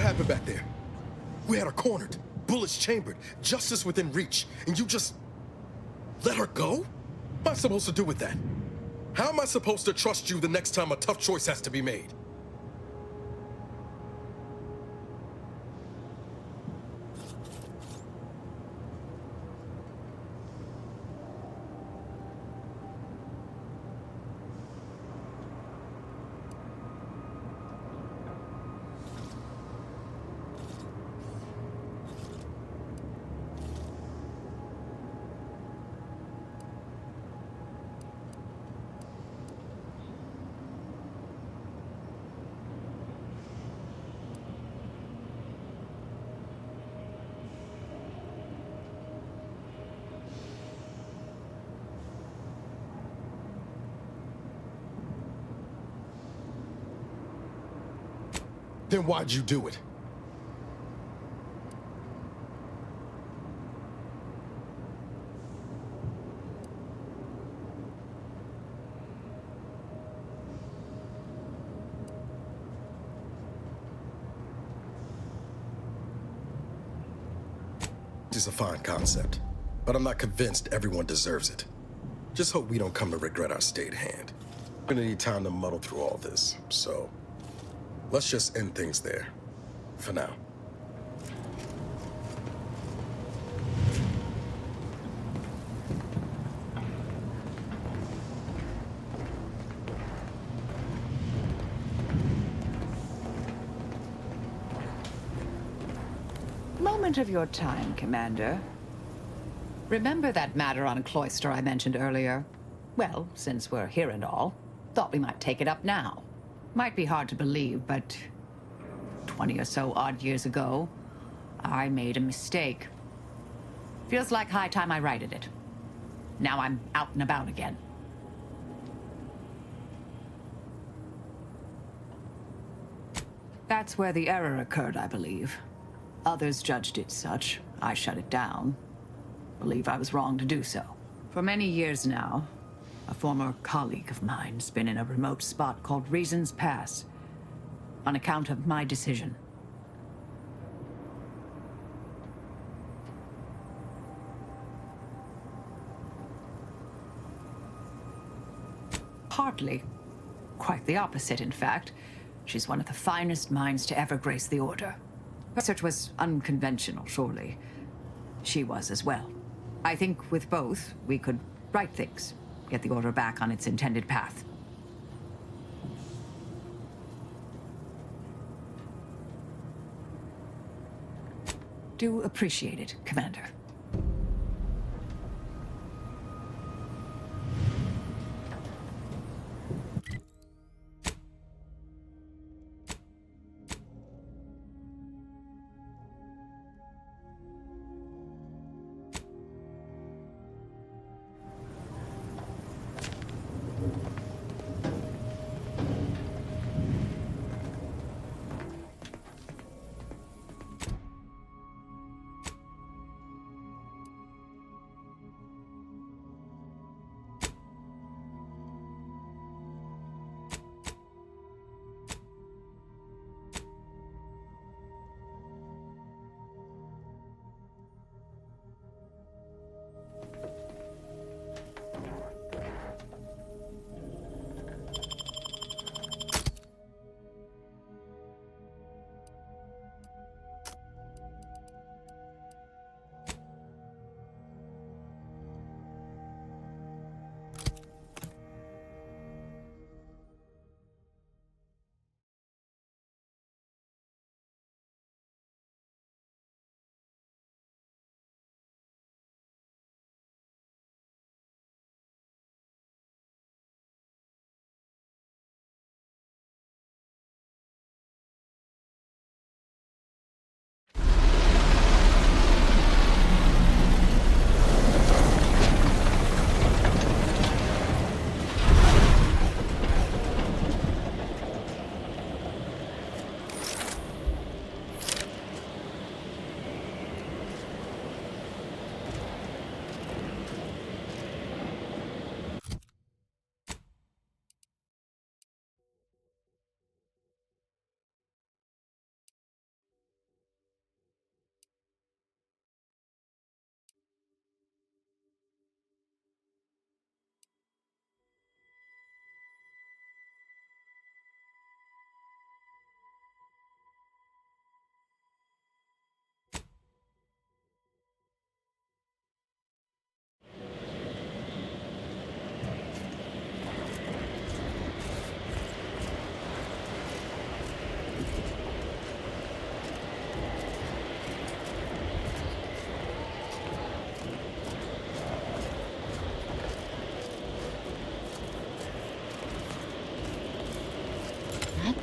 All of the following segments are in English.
happened back there? We had her cornered, bullets chambered, justice within reach, and you just let her go? What am I supposed to do with that? How am I supposed to trust you the next time a tough choice has to be made? Then why'd you do it? It's a fine concept, but I'm not convinced everyone deserves it. Just hope we don't come to regret our stayed hand. We're gonna need time to muddle through all this, so let's just end things there, for now. Moment of your time, Commander. Remember that matter on Cloister I mentioned earlier? Well, since we're here and all, thought we might take it up now. Might be hard to believe, but 20 or so odd years ago, I made a mistake. Feels like high time I righted it. Now I'm out and about again. That's where the error occurred, I believe. Others judged it such. I shut it down. Believe I was wrong to do so. For many years now, a former colleague of mine's been in a remote spot called Reasons Pass, on account of my decision. Hardly. Quite the opposite, in fact. She's one of the finest minds to ever grace the Order. Her search was unconventional, surely. She was as well. I think with both, we could right things. Get the Order back on its intended path. Do appreciate it, Commander.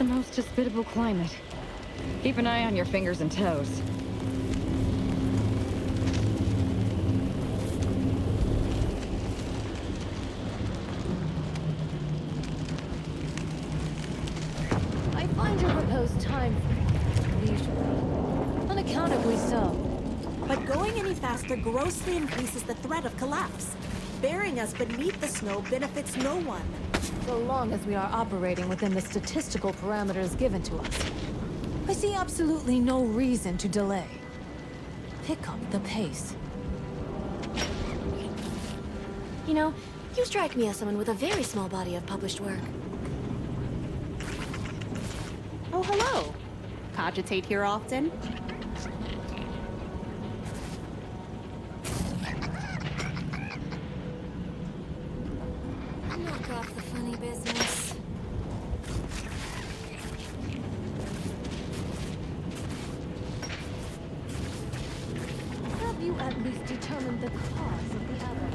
the most hospitable climate. Keep an eye on your fingers and toes. I find your proposed time unusual. Unaccountably so. But going any faster grossly increases the threat of collapse. Burying us beneath the snow benefits no one. So long as we are operating within the statistical parameters given to us. I see absolutely no reason to delay. Pick up the pace. You know, you strike me as someone with a very small body of published work. Oh, hello. Cogitate here often? Knock off the funny business. Have you at least determined the cause of the other?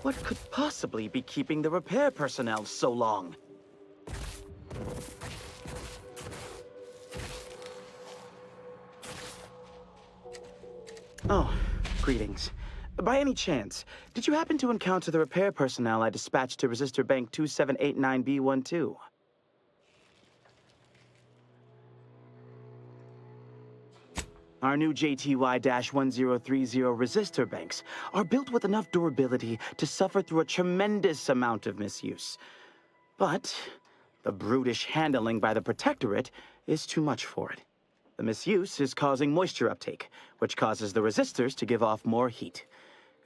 What could possibly be keeping the repair personnel so long? Oh, greetings. By any chance, did you happen to encounter the repair personnel I dispatched to Resistor Bank 2789B12? Our new JTY-1030 resistor banks are built with enough durability to suffer through a tremendous amount of misuse. But the brutish handling by the Protectorate is too much for it. The misuse is causing moisture uptake, which causes the resistors to give off more heat.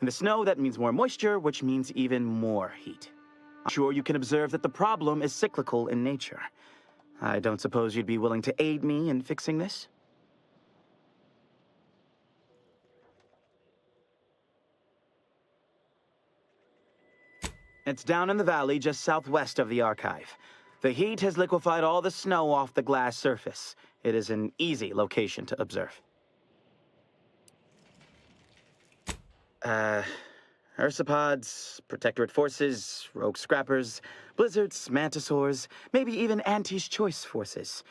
In the snow, that means more moisture, which means even more heat. I'm sure you can observe that the problem is cyclical in nature. I don't suppose you'd be willing to aid me in fixing this? It's down in the valley just southwest of the archive. The heat has liquefied all the snow off the glass surface. It is an easy location to observe. Ursopods, Protectorate forces, rogue scrappers, blizzards, mantisaurs, maybe even Auntie's choice forces.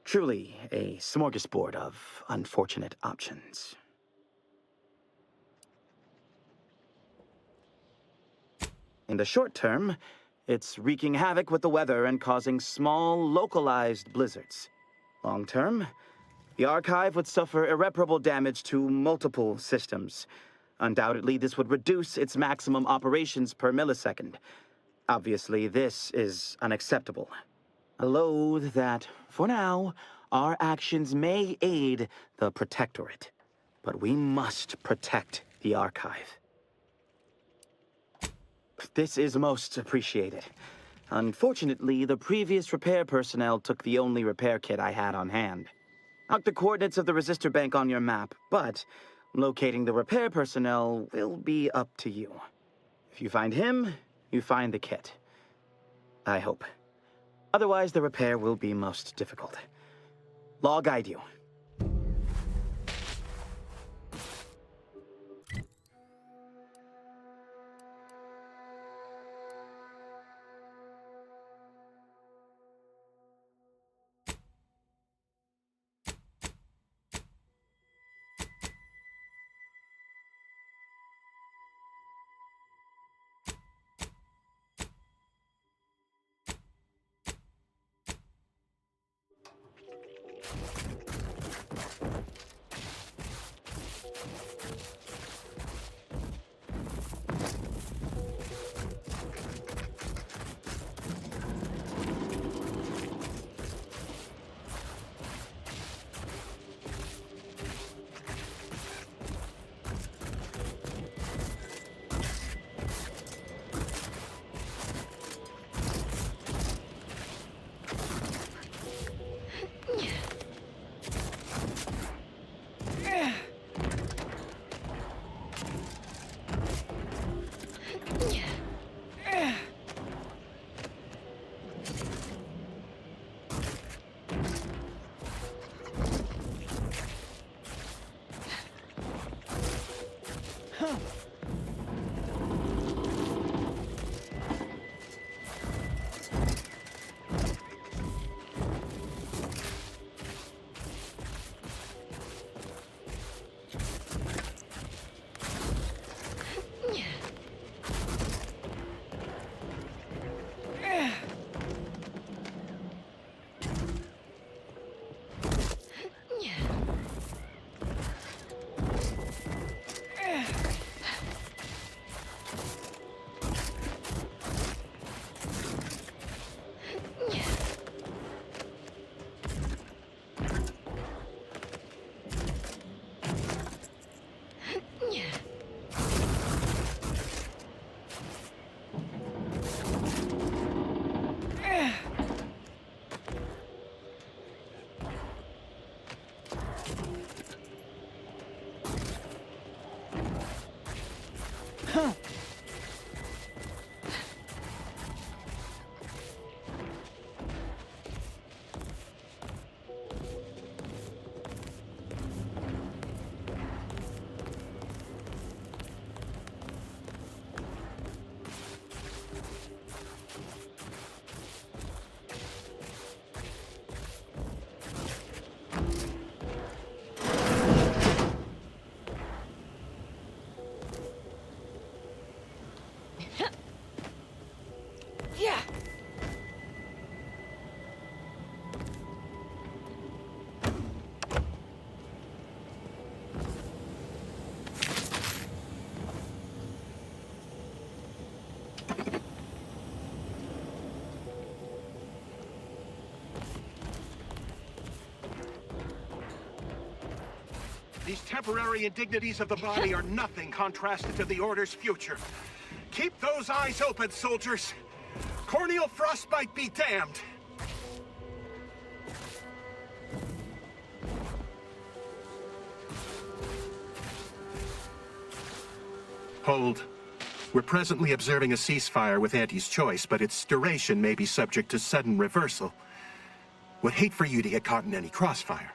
Truly a smorgasbord of unfortunate options. In the short term, it's wreaking havoc with the weather and causing small, localized blizzards. Long term, the archive would suffer irreparable damage to multiple systems. Undoubtedly, this would reduce its maximum operations per millisecond. Obviously, this is unacceptable. I loathe that, for now, our actions may aid the Protectorate, but we must protect the archive. This is most appreciated. Unfortunately, the previous repair personnel took the only repair kit I had on hand. Mark the coordinates of the resistor bank on your map, but locating the repair personnel will be up to you. If you find him, you find the kit. I hope. Otherwise, the repair will be most difficult. I'll guide you. These temporary indignities of the body are nothing contrasted to the Order's future. Keep those eyes open, soldiers! Corneal frostbite be damned! Hold. We're presently observing a ceasefire with Auntie's choice, but its duration may be subject to sudden reversal. Would hate for you to get caught in any crossfire.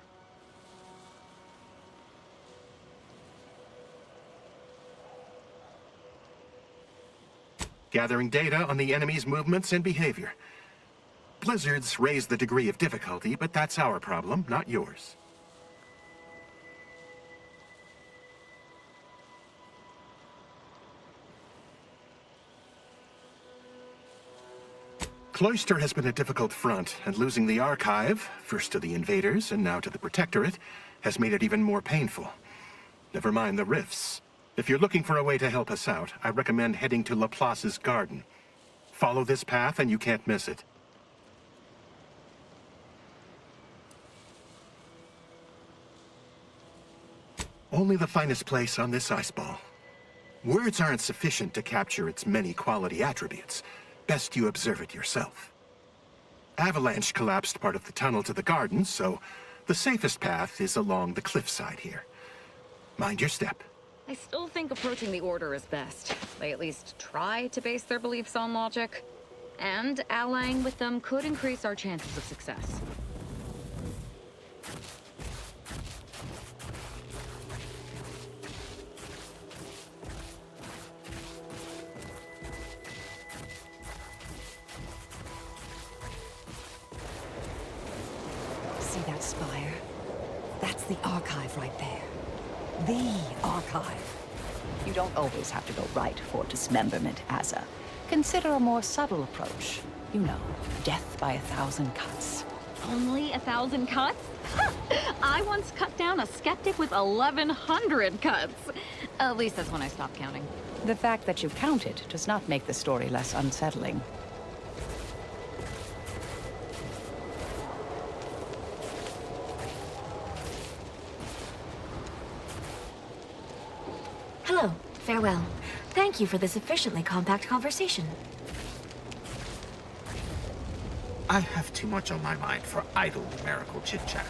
Gathering data on the enemy's movements and behavior. Blizzards raise the degree of difficulty, but that's our problem, not yours. Cloister has been a difficult front, and losing the Archive, first to the invaders and now to the Protectorate, has made it even more painful. Never mind the rifts. If you're looking for a way to help us out, I recommend heading to Laplace's garden. Follow this path and you can't miss it. Only the finest place on this ice ball. Words aren't sufficient to capture its many quality attributes. Best you observe it yourself. Avalanche collapsed part of the tunnel to the garden, so the safest path is along the cliffside here. Mind your step. I still think approaching the Order is best. They at least try to base their beliefs on logic. And allying with them could increase our chances of success. See that spire? That's the Archive right there. The Archive. You don't always have to go right for dismemberment, Asa. Consider a more subtle approach. You know, death by 1,000 cuts. Only 1,000 cuts? I once cut down a skeptic with 1,100 cuts. At least that's when I stopped counting. The fact that you counted does not make the story less unsettling. Hello. Farewell. Thank you for this efficiently compact conversation. I have too much on my mind for idle numerical chit-chat.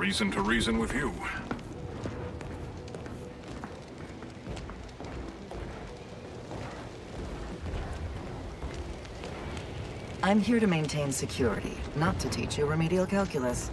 reason to reason with you. I'm here to maintain security, not to teach you remedial calculus.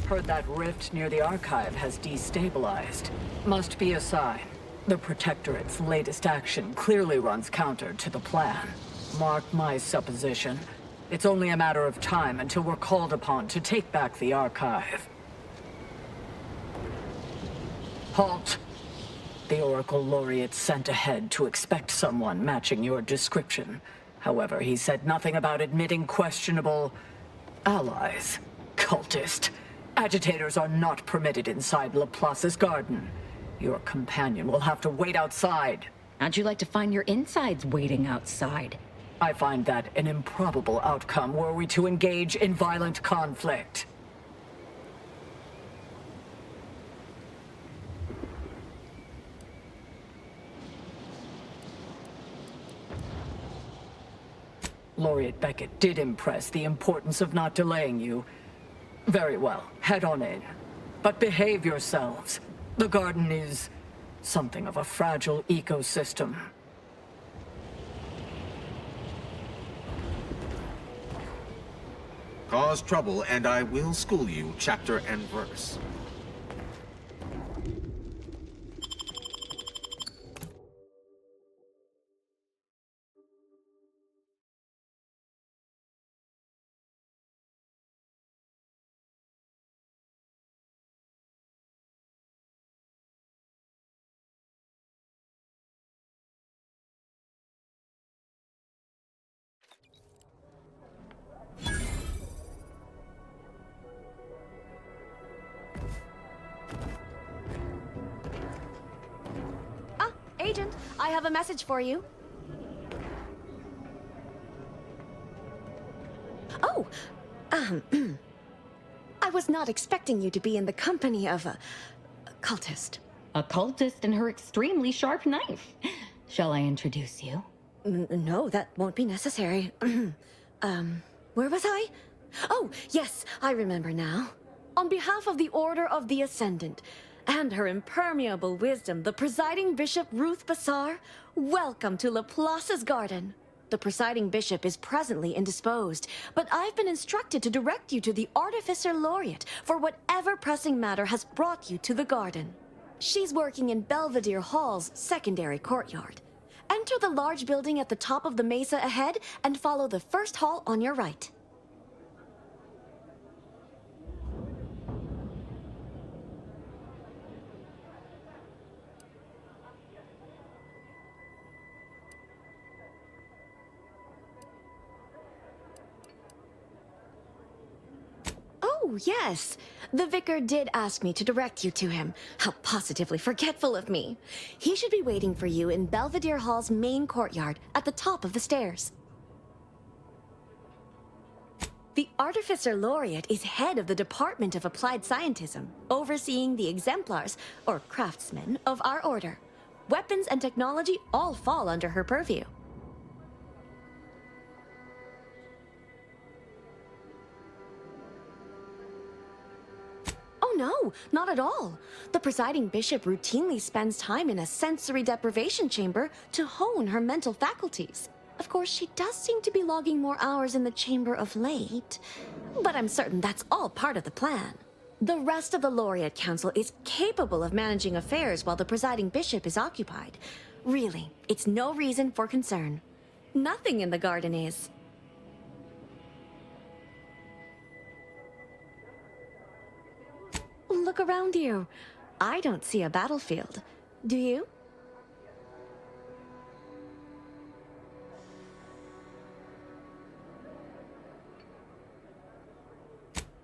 Heard that rift near the archive has destabilized. Must be a sign. The Protectorate's latest action clearly runs counter to the plan. Mark my supposition. It's only a matter of time until we're called upon to take back the archive. Halt! The Oracle Laureate sent ahead to expect someone matching your description. However, he said nothing about admitting questionable allies. Cultist. Agitators are not permitted inside Laplace's garden. Your companion will have to wait outside. How'd you like to find your insides waiting outside? I find that an improbable outcome were we to engage in violent conflict. Laureate Beckett did impress the importance of not delaying you. Very well, head on in. But behave yourselves. The garden is something of a fragile ecosystem. Cause trouble, and I will school you chapter and verse. Agent, I have a message for you. Oh, I was not expecting you to be in the company of a cultist. A cultist and her extremely sharp knife. Shall I introduce you? No, that won't be necessary. Where was I? Oh, yes, I remember now. On behalf of the Order of the Ascendant, and her impermeable wisdom, the presiding bishop Ruth Bassar, welcome to Laplace's garden. The presiding bishop is presently indisposed, but I've been instructed to direct you to the Artificer Laureate for whatever pressing matter has brought you to the garden. She's working in Belvedere Hall's secondary courtyard. Enter the large building at the top of the mesa ahead and follow the first hall on your right. Oh, yes. The vicar did ask me to direct you to him. How positively forgetful of me. He should be waiting for you in Belvedere Hall's main courtyard at the top of the stairs. The Artificer Laureate is head of the Department of Applied Scientism, overseeing the exemplars, or craftsmen, of our order. Weapons and technology all fall under her purview. no, not at all. The presiding bishop routinely spends time in a sensory deprivation chamber to hone her mental faculties. Of course, she does seem to be logging more hours in the chamber of late, but I'm certain that's all part of the plan. The rest of the Laureate Council is capable of managing affairs while the presiding bishop is occupied. Really, it's no reason for concern. Nothing in the garden is. Look around you. I don't see a battlefield. Do you?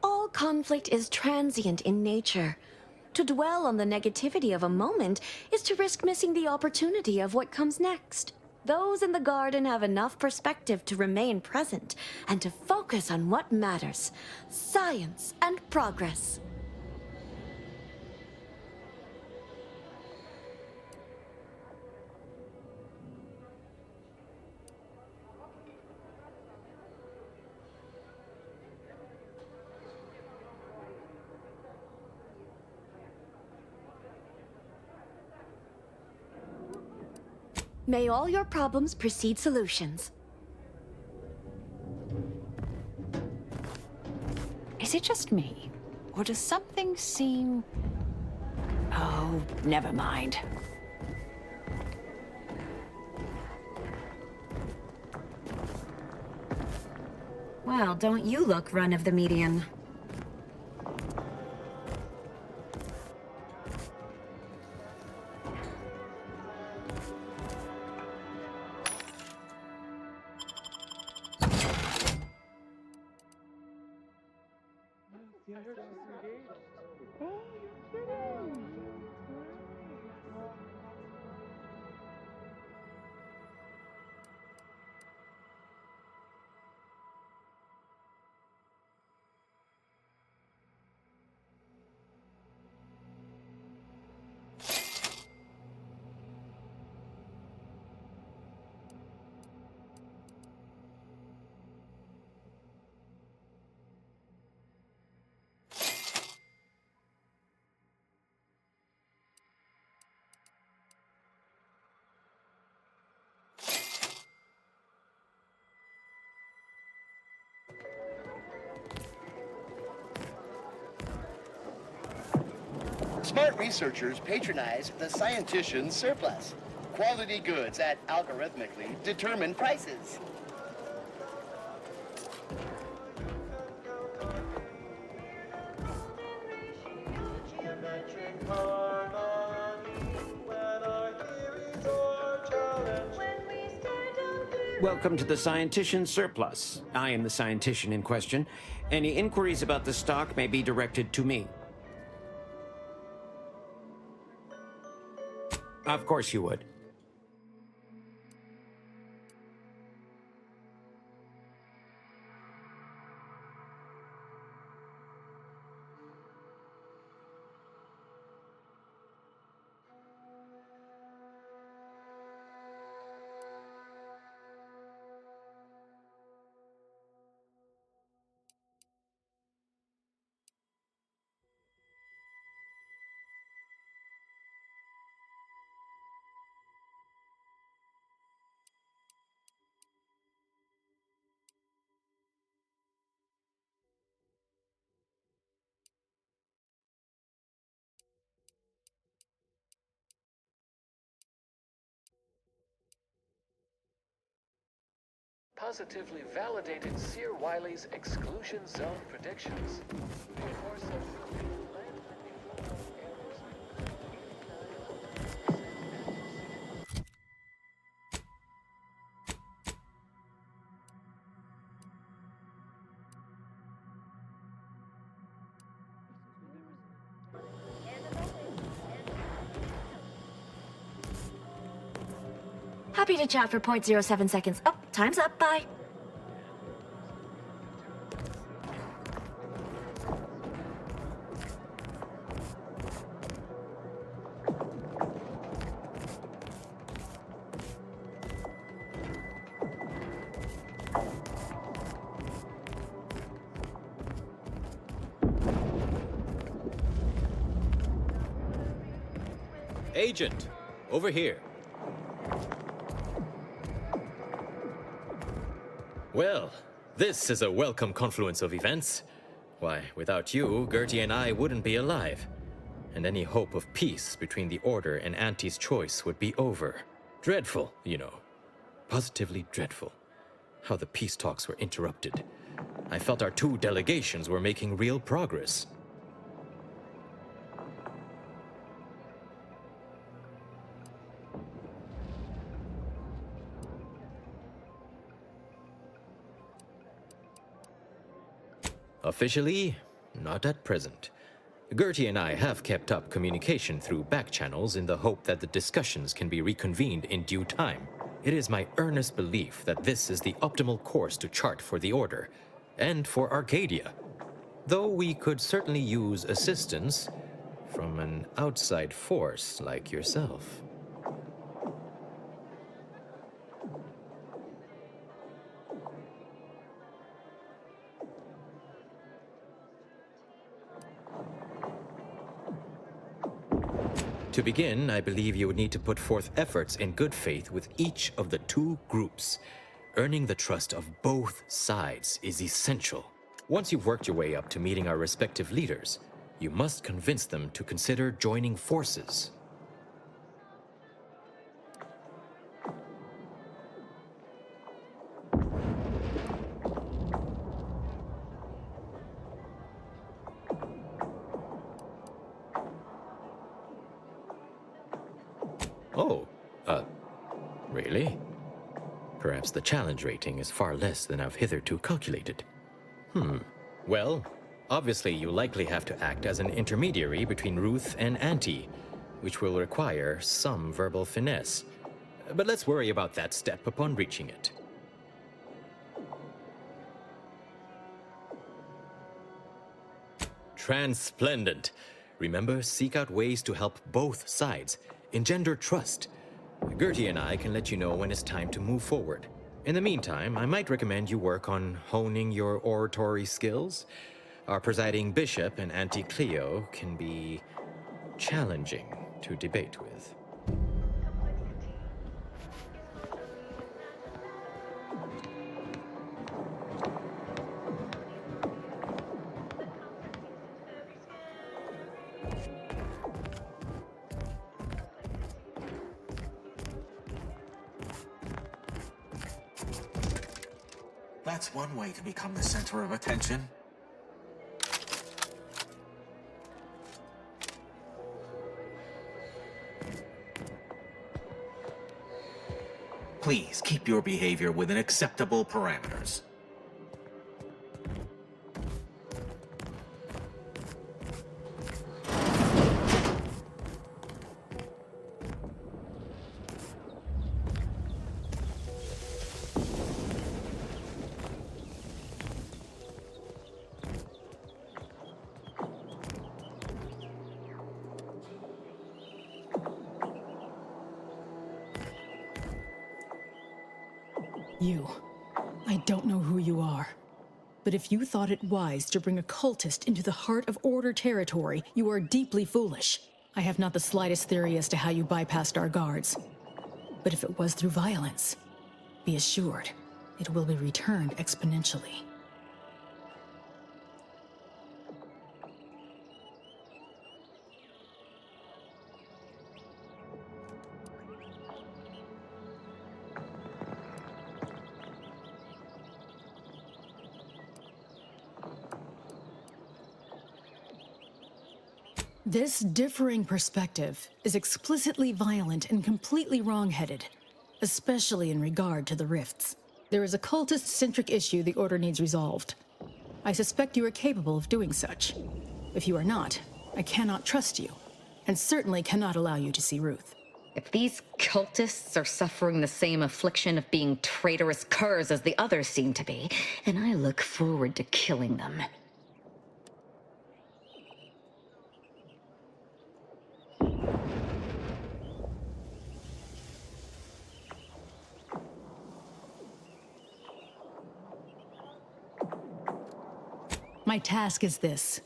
All conflict is transient in nature. To dwell on the negativity of a moment is to risk missing the opportunity of what comes next. Those in the garden have enough perspective to remain present and to focus on what matters: science and progress. May all your problems precede solutions. Is it just me? Or does something seem... Oh, never mind. Well, don't you look run of the median. Smart researchers patronize the scientician's surplus. Quality goods at algorithmically determined prices. Welcome to the Scientician Surplus. I am the scientician in question. Any inquiries about the stock may be directed to me. Of course you would. Positively validated Seer Wiley's exclusion zone predictions. Happy to chat for 0.07 seconds. Oh, time's up. Bye. Agent, over here. Well, this is a welcome confluence of events. Why, without you, Gertie and I wouldn't be alive. And any hope of peace between the Order and Auntie's choice would be over. Dreadful, you know. Positively dreadful. How the peace talks were interrupted. I felt our two delegations were making real progress. Officially, not at present. Gertie and I have kept up communication through back channels in the hope that the discussions can be reconvened in due time. It is my earnest belief that this is the optimal course to chart for the Order, and for Arcadia. Though we could certainly use assistance from an outside force like yourself. To begin, I believe you would need to put forth efforts in good faith with each of the two groups. Earning the trust of both sides is essential. Once you've worked your way up to meeting our respective leaders, you must convince them to consider joining forces. Oh, really? Perhaps the challenge rating is far less than I've hitherto calculated. Well, obviously you likely have to act as an intermediary between Ruth and Auntie, which will require some verbal finesse. But let's worry about that step upon reaching it. Transplendent. Remember, seek out ways to help both sides. Engender trust. Gertie and I can let you know when it's time to move forward. In the meantime, I might recommend you work on honing your oratory skills. Our presiding bishop and Auntie Cleo can be challenging to debate with. That's one way to become the center of attention. Please keep your behavior within acceptable parameters. I don't know who you are, but if you thought it wise to bring a cultist into the heart of Order territory, you are deeply foolish. I have not the slightest theory as to how you bypassed our guards. But if it was through violence, be assured, it will be returned exponentially. This differing perspective is explicitly violent and completely wrong-headed, especially in regard to the rifts. There is a cultist-centric issue the Order needs resolved. I suspect you are capable of doing such. If you are not, I cannot trust you, and certainly cannot allow you to see Ruth. If these cultists are suffering the same affliction of being traitorous curs as the others seem to be, then I look forward to killing them. My task is this.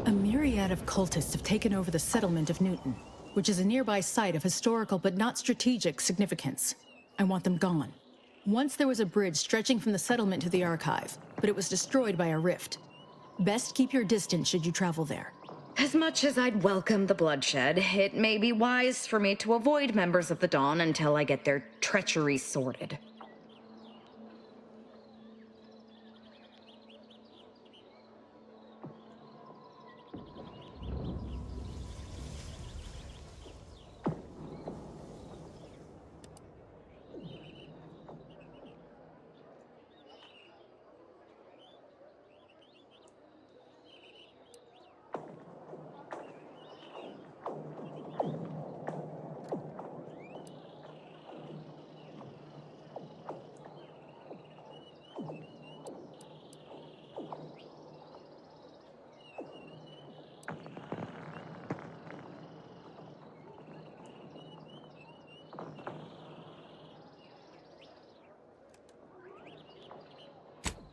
A myriad of cultists have taken over the settlement of Newton. which is a nearby site of historical but not strategic significance. I want them gone. Once there was a bridge stretching from the settlement to the archive, but it was destroyed by a rift. Best keep your distance should you travel there. As much as I'd welcome the bloodshed, it may be wise for me to avoid members of the Dawn until I get their treachery sorted.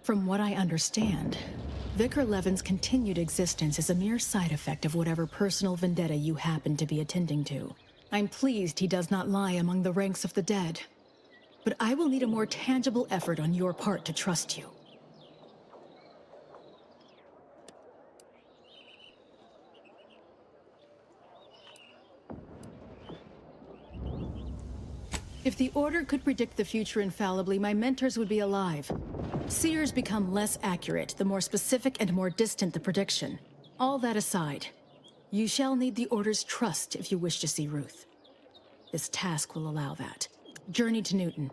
From what I understand, Vicar Levin's continued existence is a mere side effect of whatever personal vendetta you happen to be attending to. I'm pleased he does not lie among the ranks of the dead, but I will need a more tangible effort on your part to trust you. If the Order could predict the future infallibly, my mentors would be alive. Seers become less accurate the more specific and more distant the prediction. All that aside, you shall need the Order's trust if you wish to see Ruth. This task will allow that. Journey to Newton.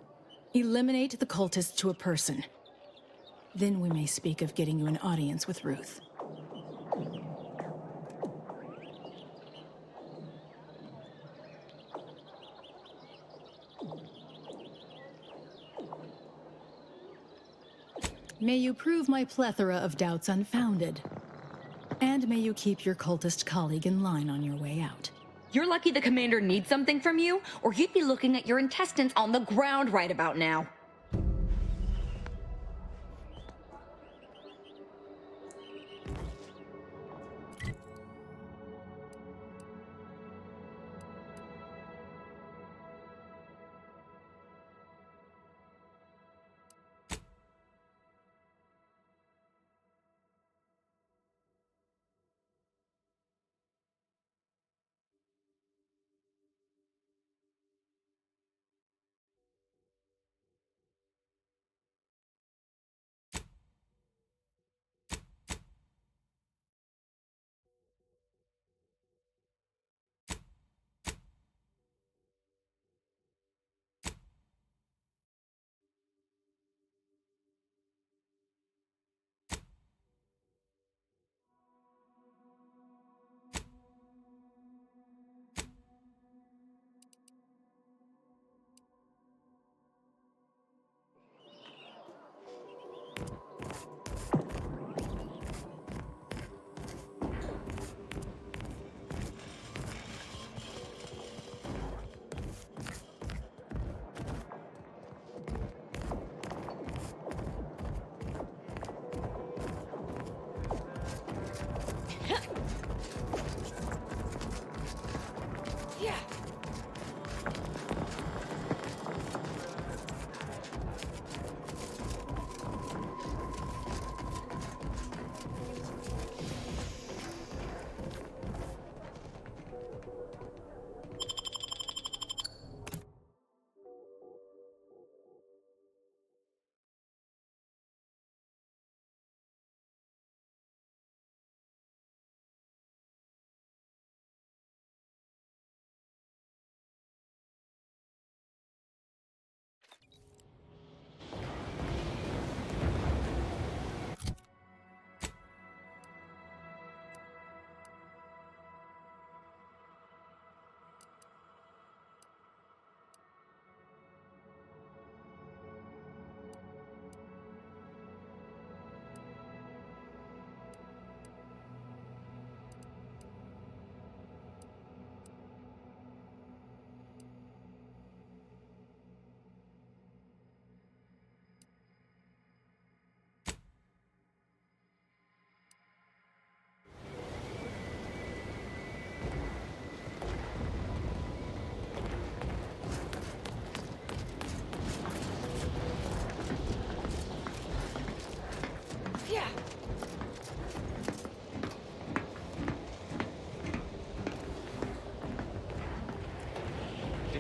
Eliminate the cultists to a person. Then we may speak of getting you an audience with Ruth. May you prove my plethora of doubts unfounded. And may you keep your cultist colleague in line on your way out. You're lucky the commander needs something from you, or you'd be looking at your intestines on the ground right about now.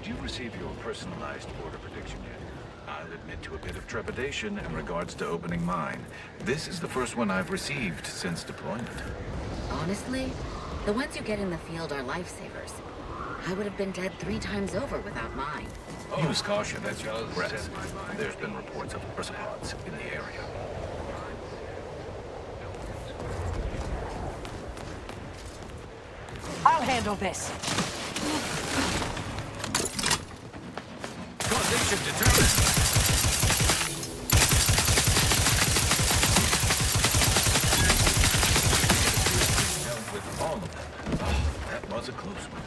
Did you receive your personalized order prediction yet? I'll admit to a bit of trepidation in regards to opening mine. This is the first one I've received since deployment. Honestly, the ones you get in the field are lifesavers. I would have been dead 3 times over without mine. Use caution as you progress. There's been reports of arthropods in the area. I'll handle this. Causation determined. Dealt with all of them. Oh, that was a close one.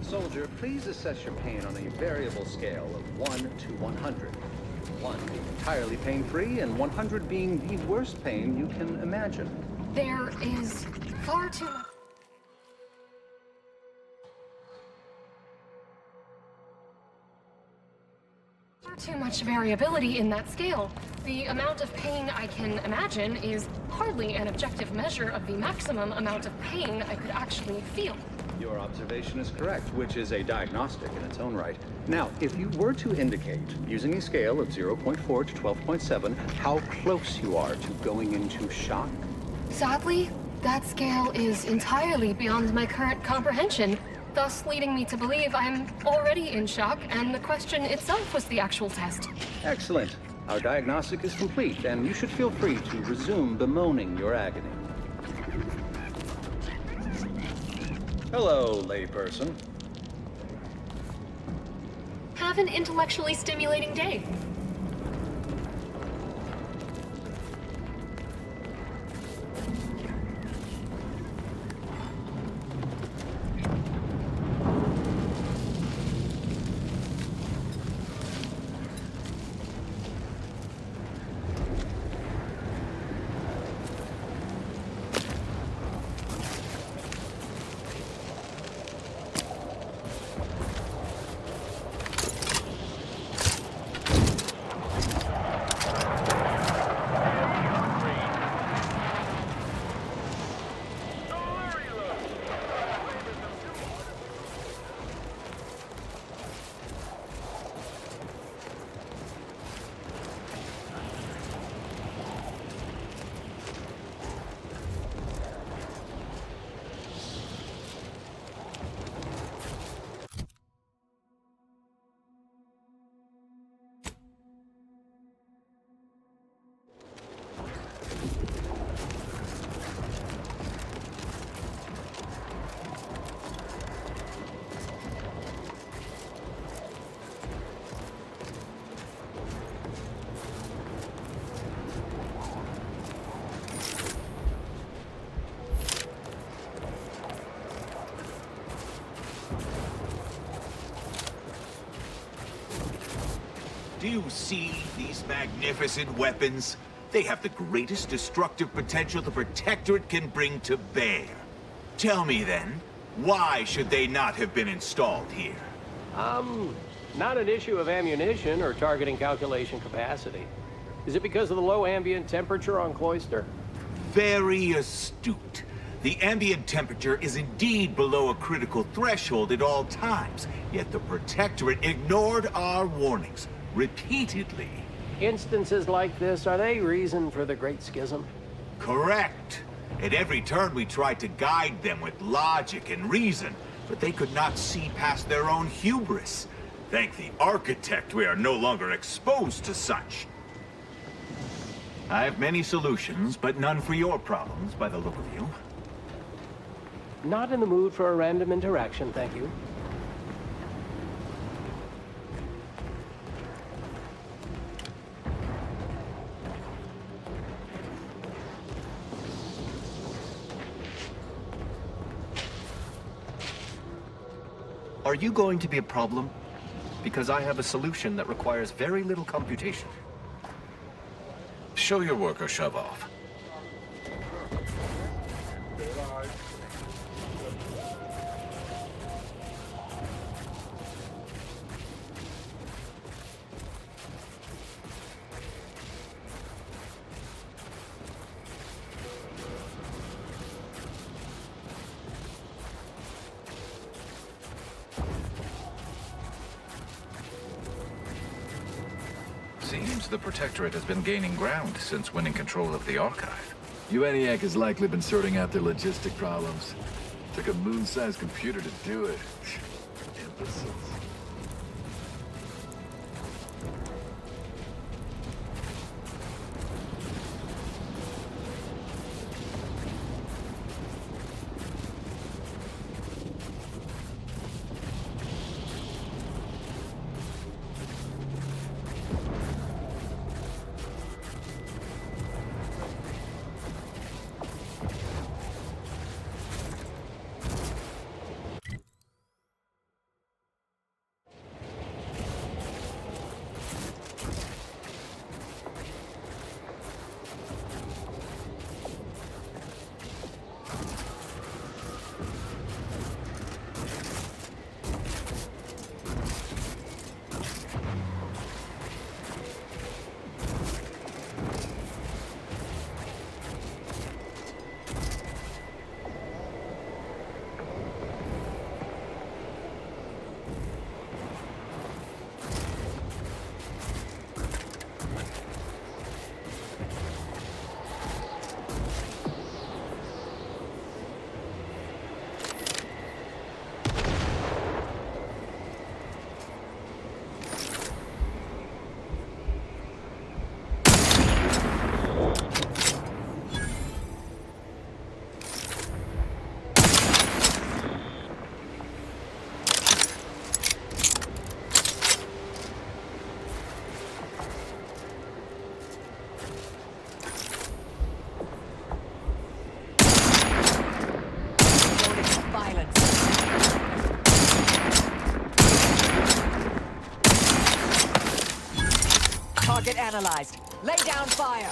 Soldier, please assess your pain on a variable scale of 1 to 100. 1 being entirely pain-free, and 100 being the worst pain you can imagine. There is far too much. Too much variability in that scale. The amount of pain I can imagine is hardly an objective measure of the maximum amount of pain I could actually feel. Your observation is correct, which is a diagnostic in its own right. Now, if you were to indicate, using a scale of 0.4 to 12.7, how close you are to going into shock? Sadly, that scale is entirely beyond my current comprehension, thus leading me to believe I'm already in shock, and the question itself was the actual test. Excellent. Our diagnostic is complete, and you should feel free to resume bemoaning your agony. Hello, layperson. Have an intellectually stimulating day. Do you see these magnificent weapons? They have the greatest destructive potential the Protectorate can bring to bear. Tell me then, Why should they not have been installed here? Not an issue of ammunition or targeting calculation capacity. Is it because of the low ambient temperature on Cloister? Very astute. The ambient temperature is indeed below a critical threshold at all times, yet the Protectorate ignored our warnings repeatedly. Instances like this, are they reason for the Great Schism? Correct. At every turn we tried to guide them with logic and reason, but they could not see past their own hubris. Thank the Architect we are no longer exposed to such. I have many solutions, but none for your problems, by the look of you. Not in the mood for a random interaction, thank you. Are you going to be a problem? Because I have a solution that requires very little computation. Show your work or shove off. Seems the Protectorate has been gaining ground since winning control of the Archive. UNIAC has likely been sorting out their logistic problems. Took a moon-sized computer to do it. Imbeciles. Target analyzed. Lay down fire.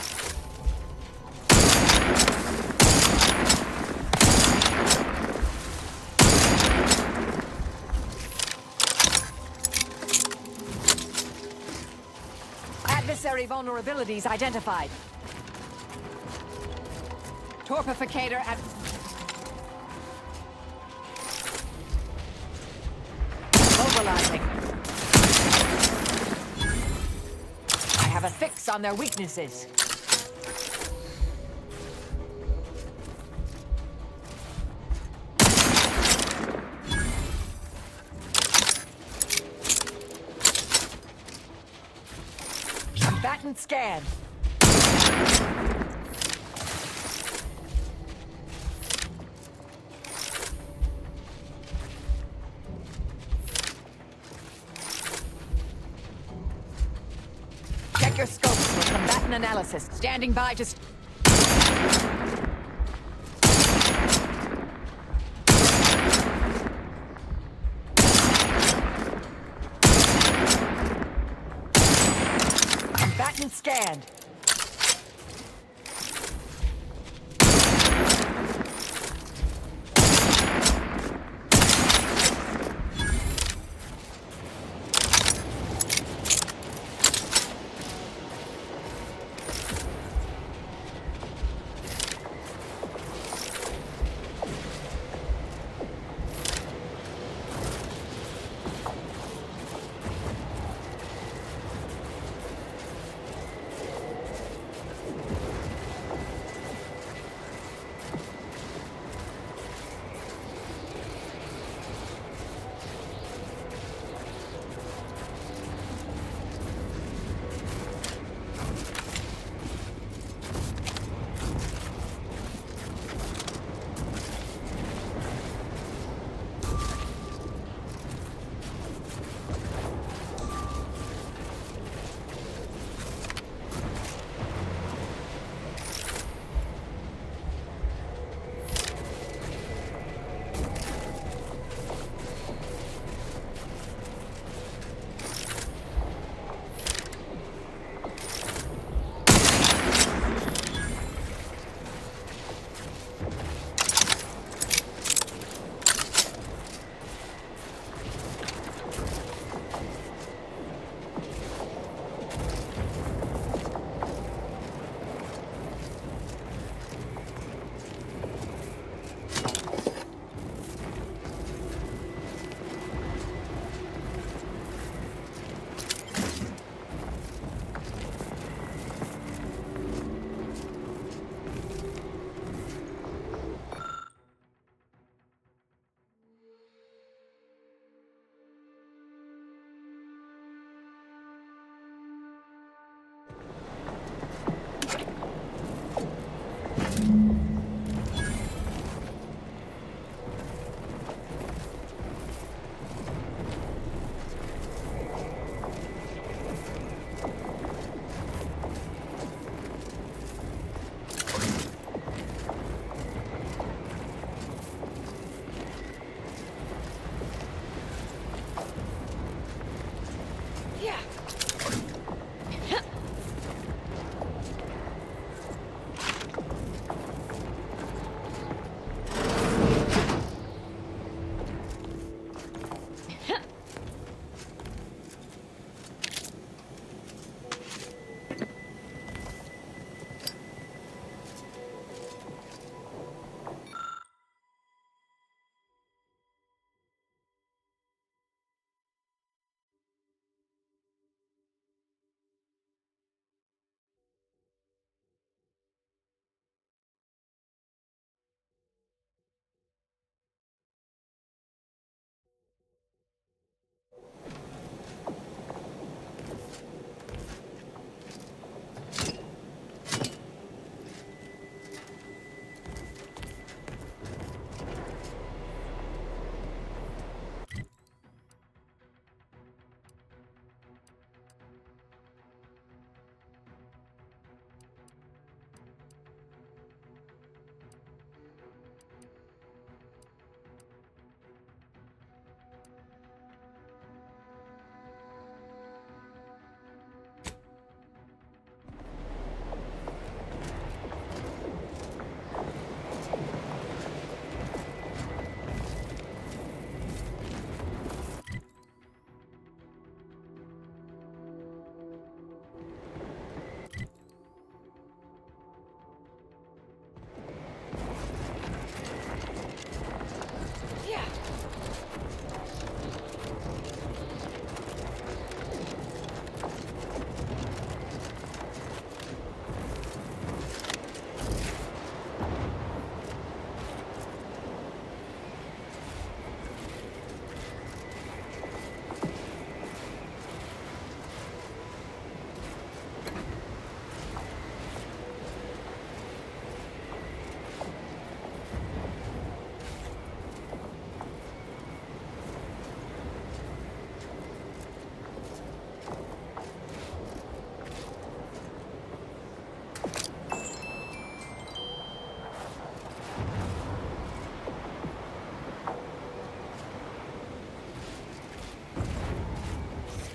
Adversary vulnerabilities identified. Torpificator at... Mobilizing. I have a fix on their weaknesses. Combatant scan. Check your scopes for combatant analysis. Standing by to... Combatant scanned.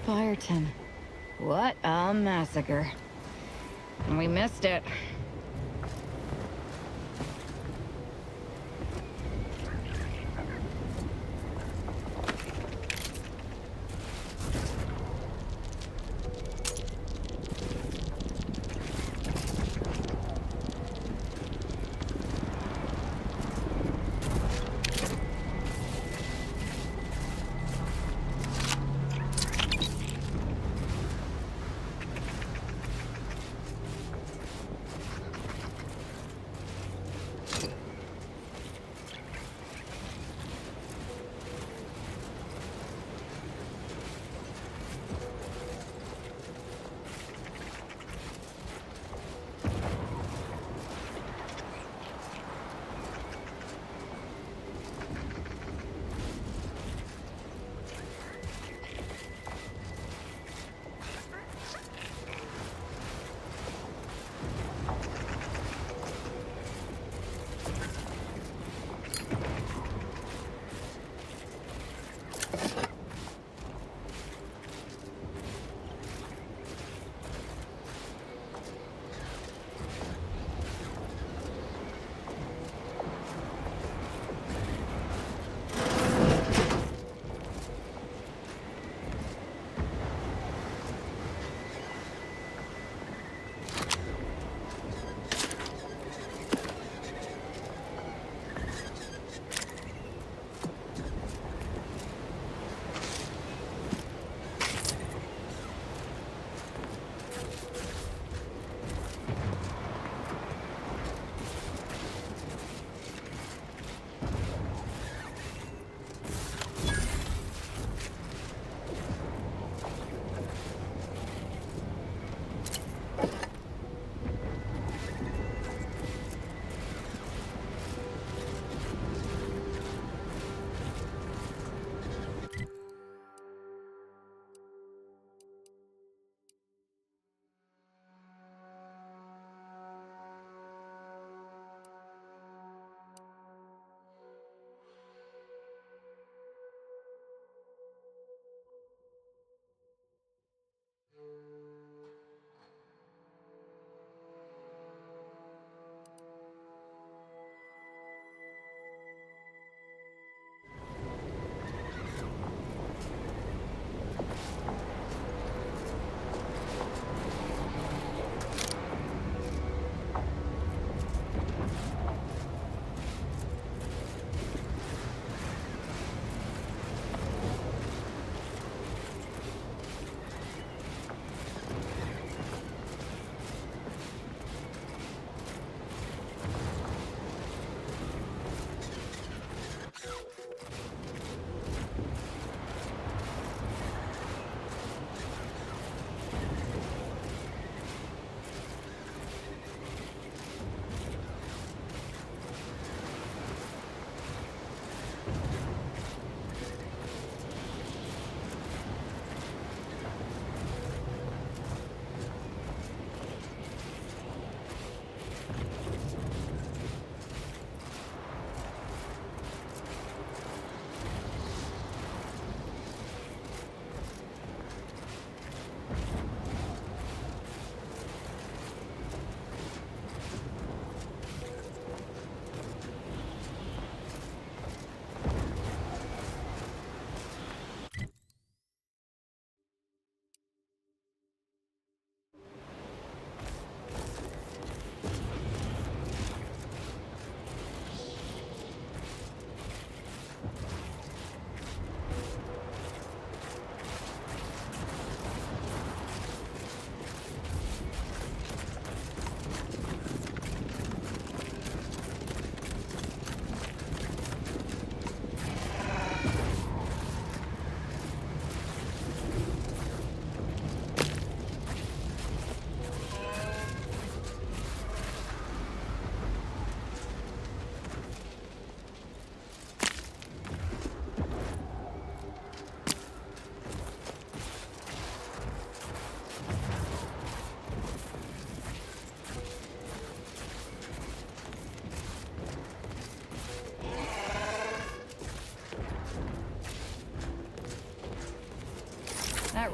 Fireton. What a massacre. And we missed it.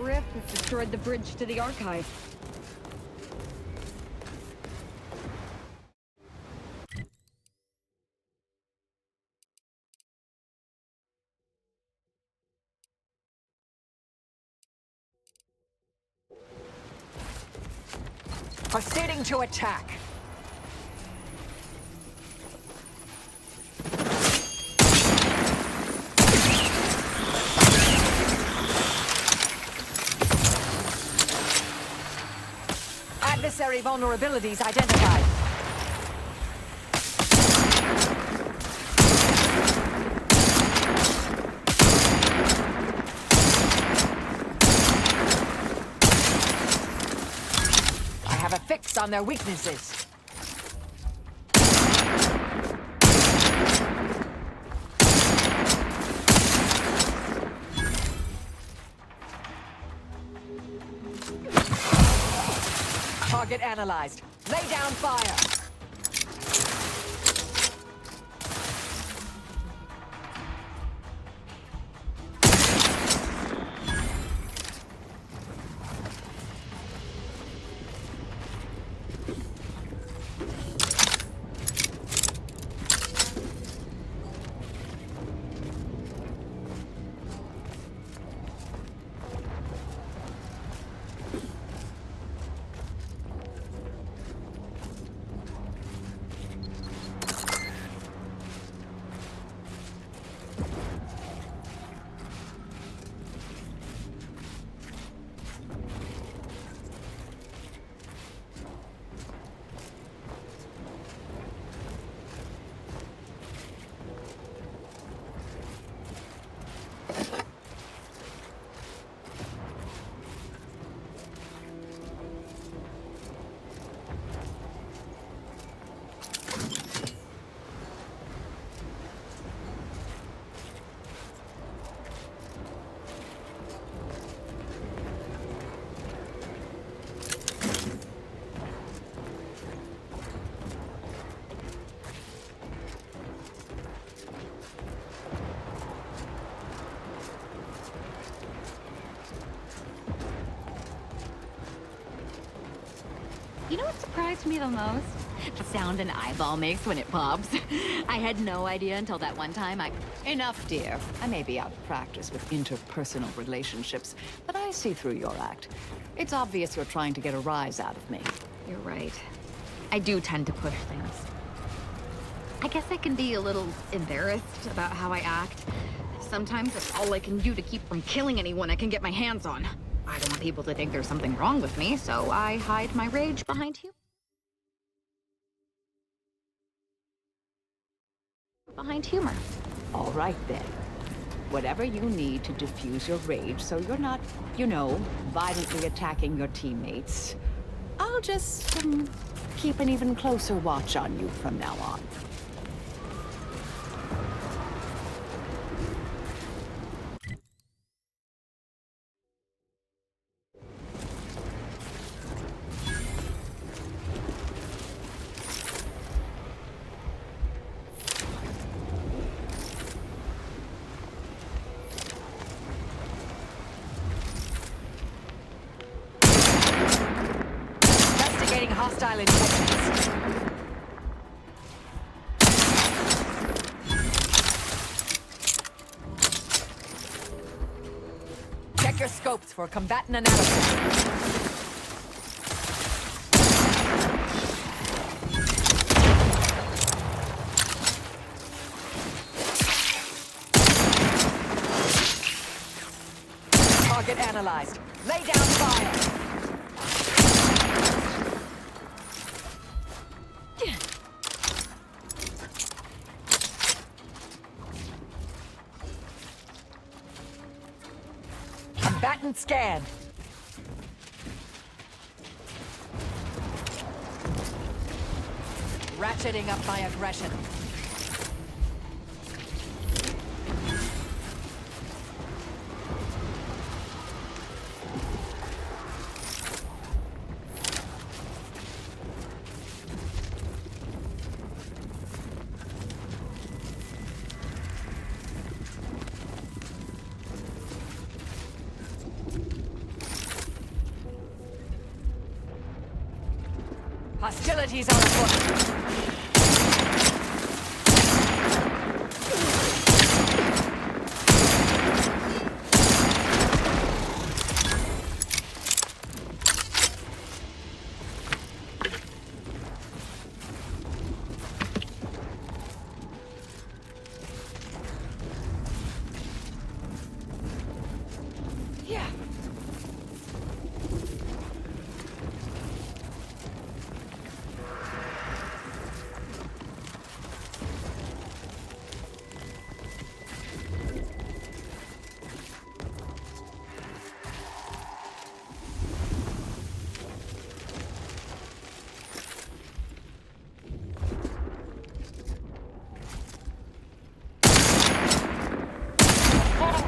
rift has destroyed the bridge to the archive. Proceeding to attack. Adversary vulnerabilities identified. I have a fix on their weaknesses. Target analyzed. Lay down fire. You know what surprised me the most? The sound an eyeball makes when it pops. I had no idea until that one time Enough, dear. I may be out of practice with interpersonal relationships, but I see through your act. It's obvious you're trying to get a rise out of me. You're right. I do tend to push things. I guess I can be a little embarrassed about how I act. Sometimes it's all I can do to keep from killing anyone I can get my hands on. I don't want people to think there's something wrong with me, so I hide my rage behind humor. All right, then. Whatever you need to diffuse your rage so you're not, you know, violently attacking your teammates, I'll just keep an even closer watch on you from now on. Hostile intelligence. Check your scopes for combatant analysis. Target analyzed. Lay down fire. Combatant scanned. Ratcheting up my aggression. Hostilities are afoot.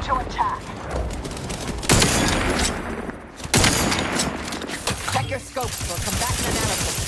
To attack. Check your scopes for combatant analysis.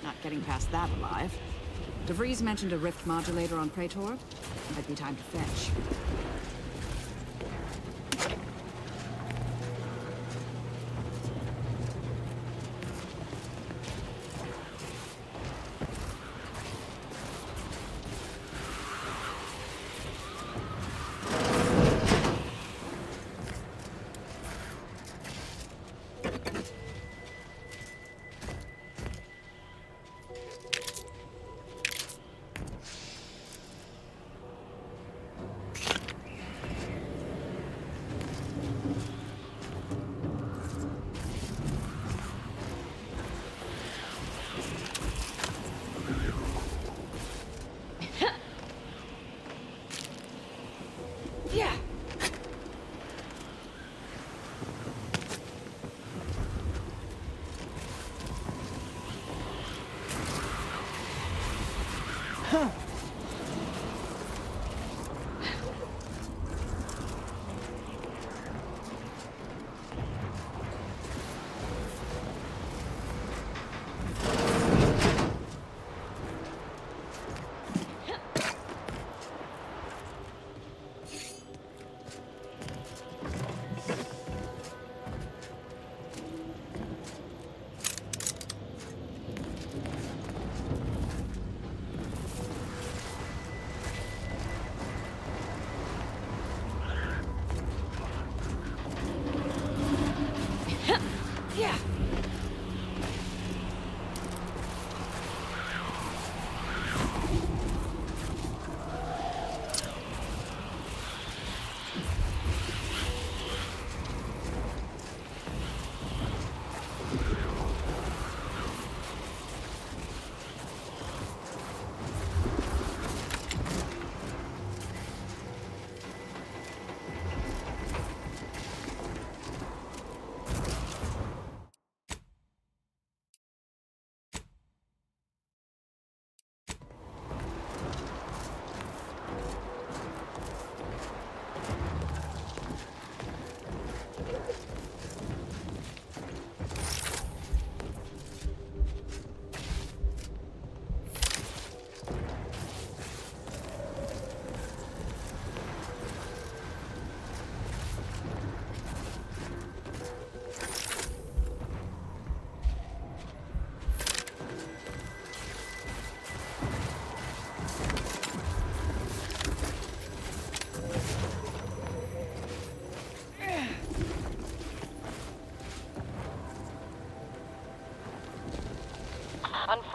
Not getting past that alive. DeVries mentioned a rift modulator on Praetor. Might be time to fetch.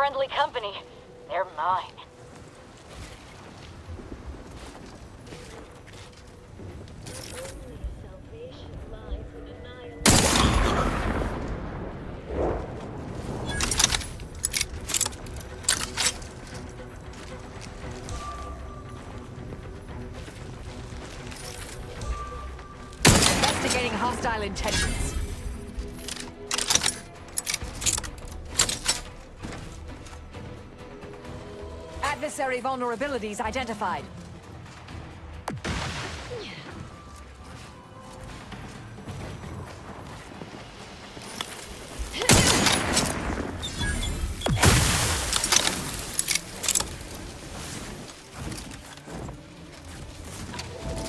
friendly company. They're mine. Investigating hostile intentions. Adversary vulnerabilities identified.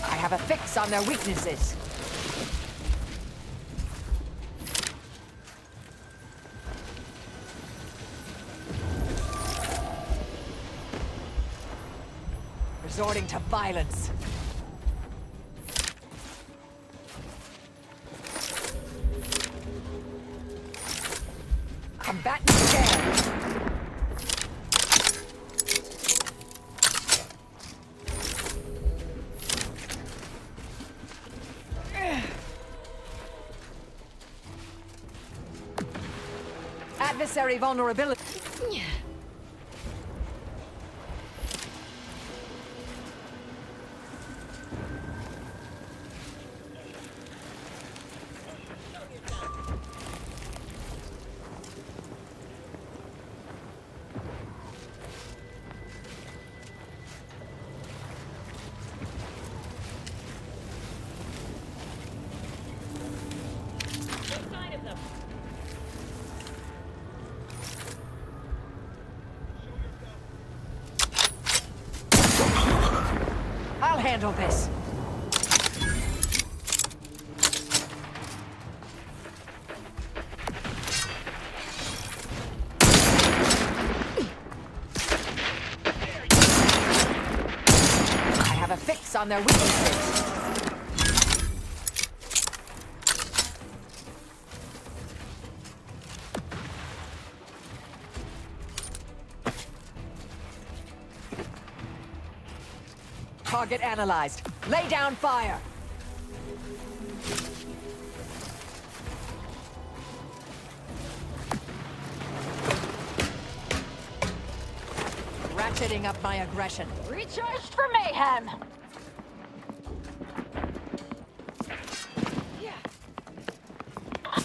I have a fix on their weaknesses. Resorting to violence. Combatant scared. Adversary vulnerability. I'll handle this. I have a fix on their weaknesses. Target analyzed. Lay down fire. Ratcheting up my aggression. Recharged for mayhem.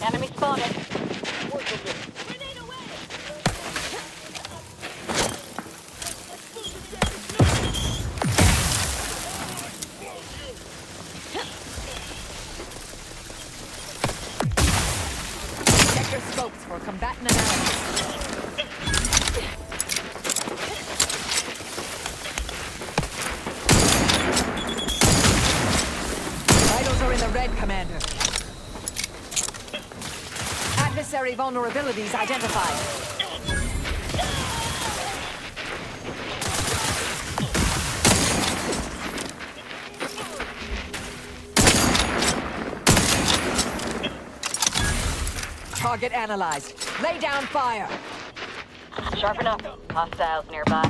Enemy spotted. Scopes for combatant analysis. Vitals are in the red, Commander. Adversary vulnerabilities identified. Target analyzed. Lay down fire. Sharpen up. Hostiles nearby.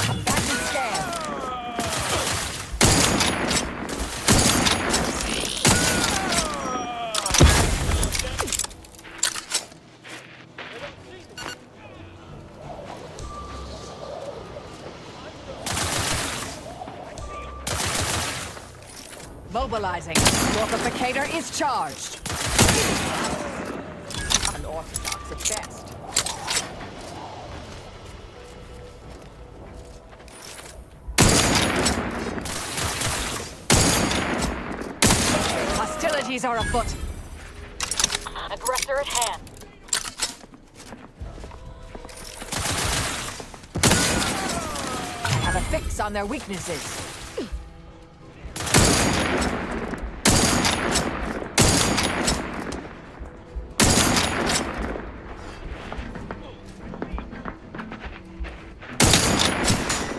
Combatant scan. Mobilizing. Mortificator is charged. Unorthodox at best. Hostilities are afoot. Aggressor at hand. I have a fix on their weaknesses.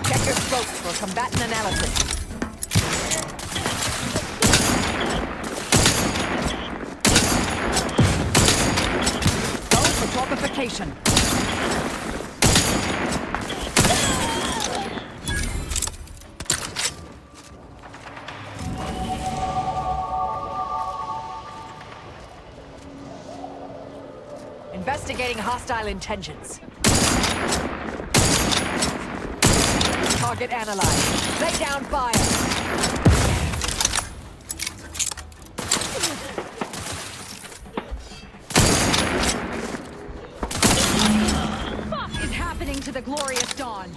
Check your scopes for combatant analysis. location. Investigating hostile intentions. Target analyzed. Lay down fire. What is happening to the glorious dawn?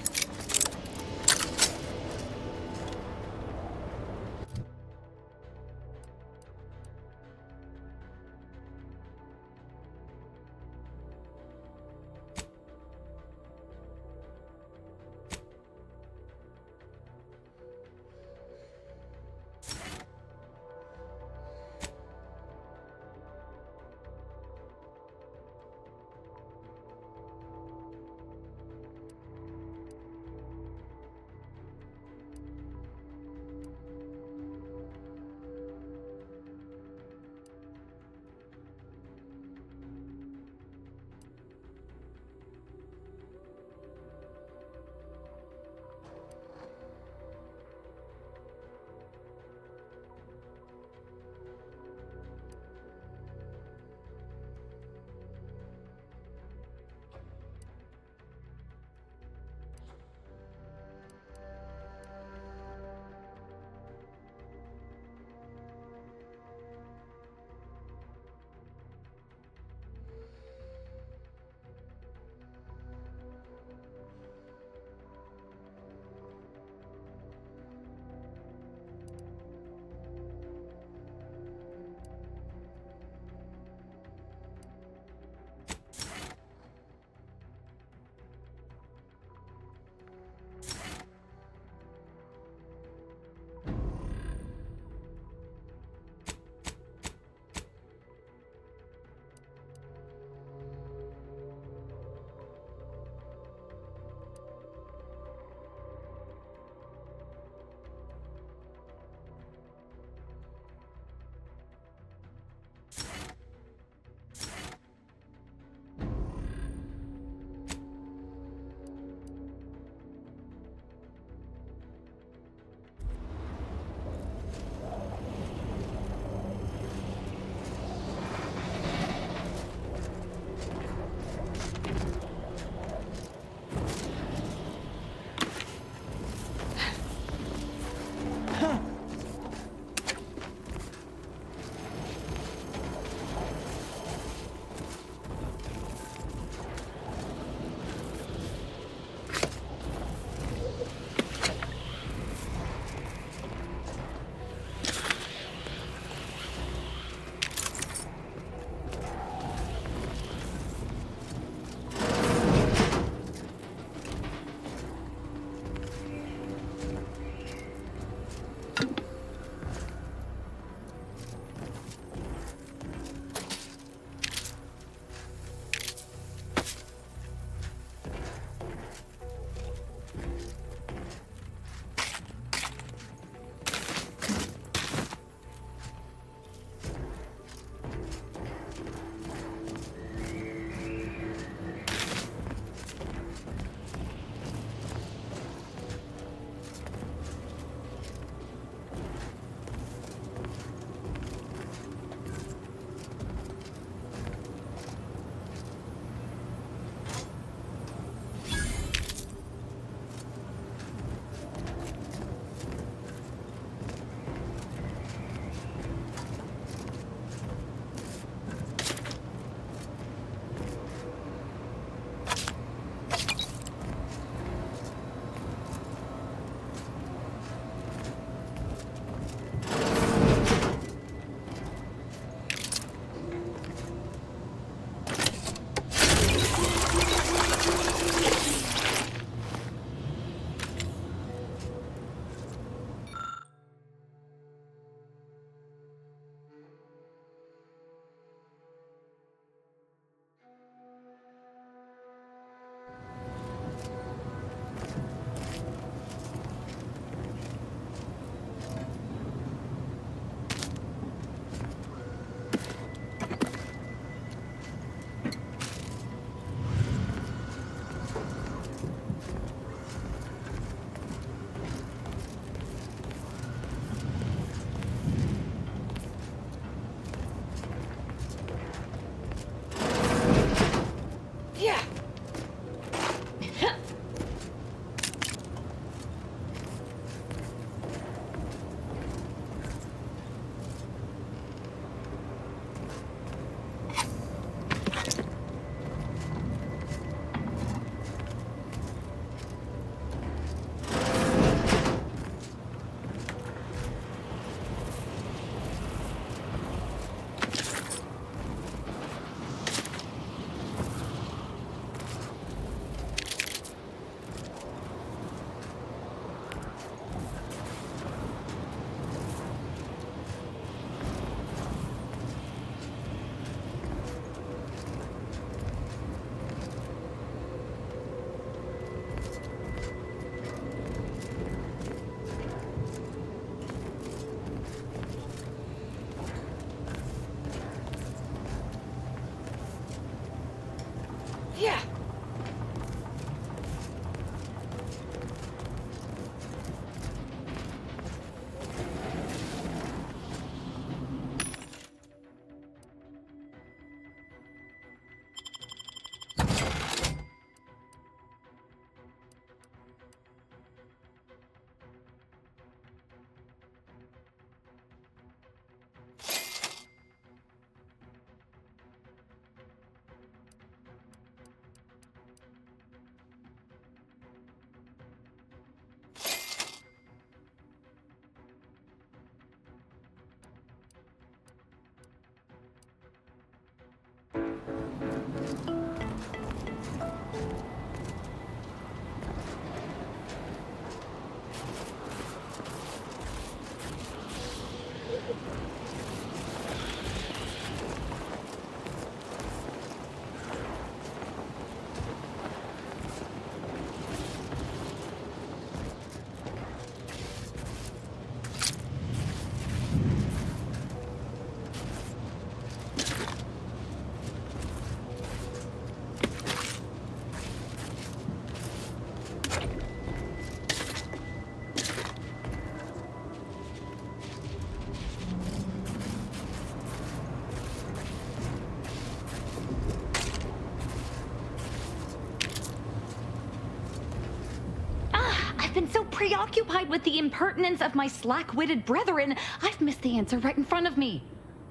been so preoccupied with the impertinence of my slack-witted brethren, I've missed the answer right in front of me.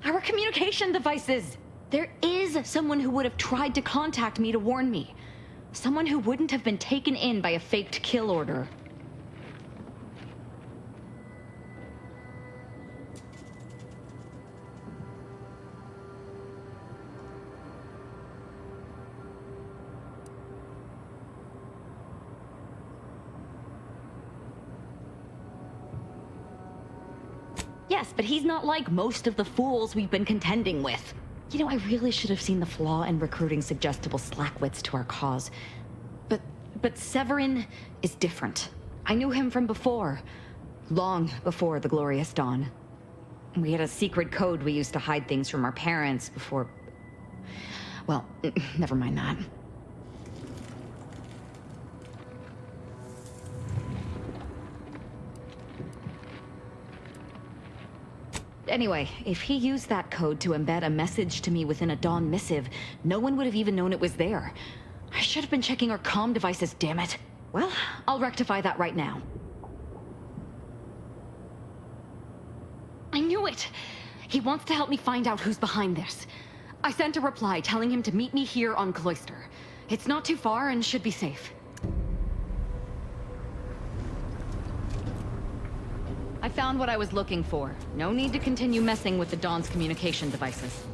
Our communication devices. There is someone who would have tried to contact me to warn me. Someone who wouldn't have been taken in by a faked kill order. Yes, but he's not like most of the fools we've been contending with. You know, I really should have seen the flaw in recruiting suggestible slackwits to our cause. But Severin is different. I knew him from before. Long before the Glorious Dawn. We had a secret code we used to hide things from our parents before... Well, never mind that. Anyway, if he used that code to embed a message to me within a Dawn missive, no one would have even known it was there. I should have been checking our comm devices, damn it. Well, I'll rectify that right now. I knew it! He wants to help me find out who's behind this. I sent a reply telling him to meet me here on Cloister. It's not too far and should be safe. I found what I was looking for. No need to continue messing with the Dawn's communication devices.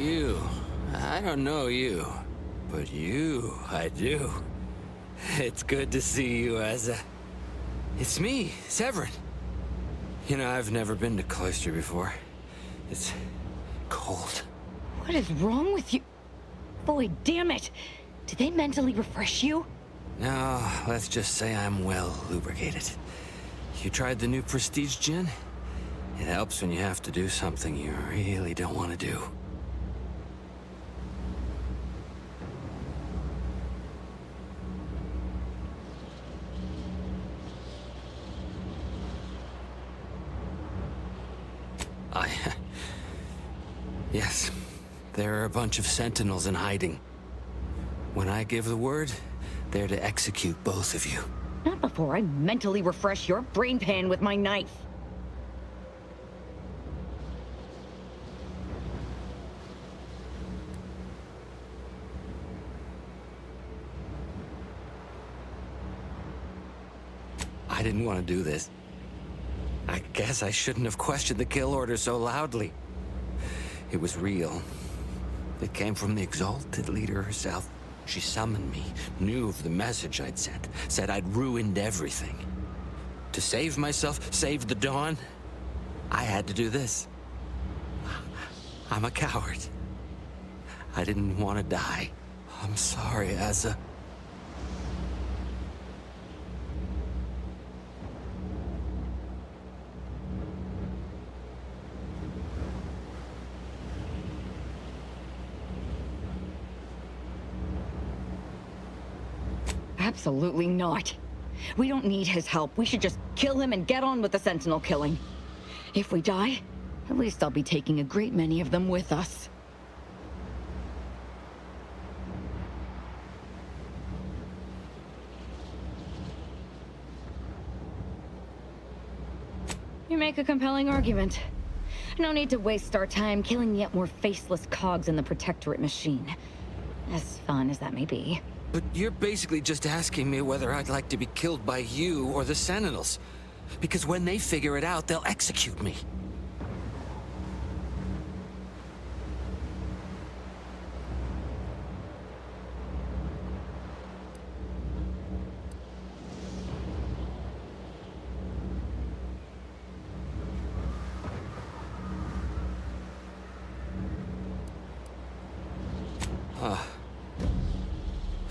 You. I don't know you. But you, I do. It's good to see you, Asa. It's me, Severin. You know, I've never been to Cloister before. It's cold. What is wrong with you? Boy, damn it! Did they mentally refresh you? No, let's just say I'm well lubricated. You tried the new Prestige gin? It helps when you have to do something you really don't want to do. Yes, there are a bunch of sentinels in hiding. When I give the word, they're to execute both of you. Not before I mentally refresh your brain pan with my knife. I didn't want to do this. I guess I shouldn't have questioned the kill order so loudly. It was real. It came from the exalted leader herself. She summoned me, knew of the message I'd sent, said I'd ruined everything. To save myself, save the Dawn, I had to do this. I'm a coward. I didn't want to die. I'm sorry, Asa. Absolutely not. We don't need his help. We should just kill him and get on with the Sentinel killing. If we die, at least I'll be taking a great many of them with us. You make a compelling argument. No need to waste our time killing yet more faceless cogs in the Protectorate machine. As fun as that may be. But you're basically just asking me whether I'd like to be killed by you or the Sentinels. Because when they figure it out, they'll execute me.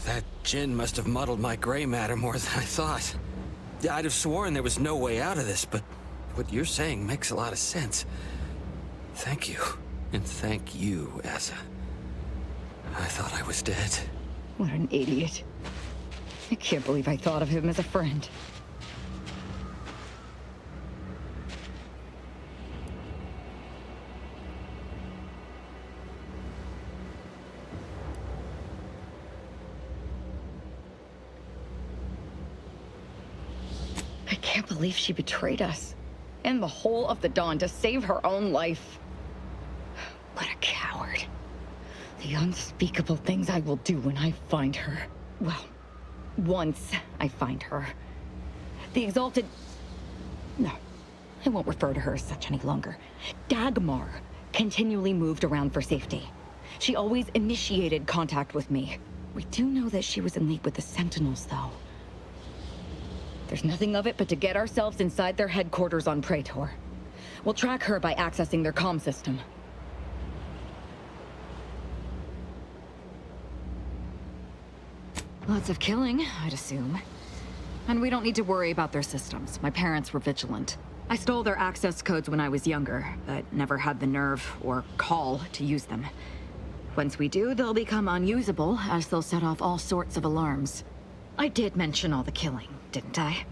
That gin must have muddled my gray matter more than I thought. I'd have sworn there was no way out of this, but what you're saying makes a lot of sense. Thank you. And thank you, Asa. I thought I was dead. What an idiot. I can't believe I thought of him as a friend. I can't believe she betrayed us. And the whole of the Dawn to save her own life. What a coward. The unspeakable things I will do when I find her. Well, once I find her. The exalted... No, I won't refer to her as such any longer. Dagmar continually moved around for safety. She always initiated contact with me. We do know that she was in league with the Sentinels, though. There's nothing of it but to get ourselves inside their headquarters on Praetor. We'll track her by accessing their comm system. Lots of killing, I'd assume. And we don't need to worry about their systems. My parents were vigilant. I stole their access codes when I was younger, but never had the nerve or call to use them. Once we do, they'll become unusable, as they'll set off all sorts of alarms. I did mention all the killing, didn't I?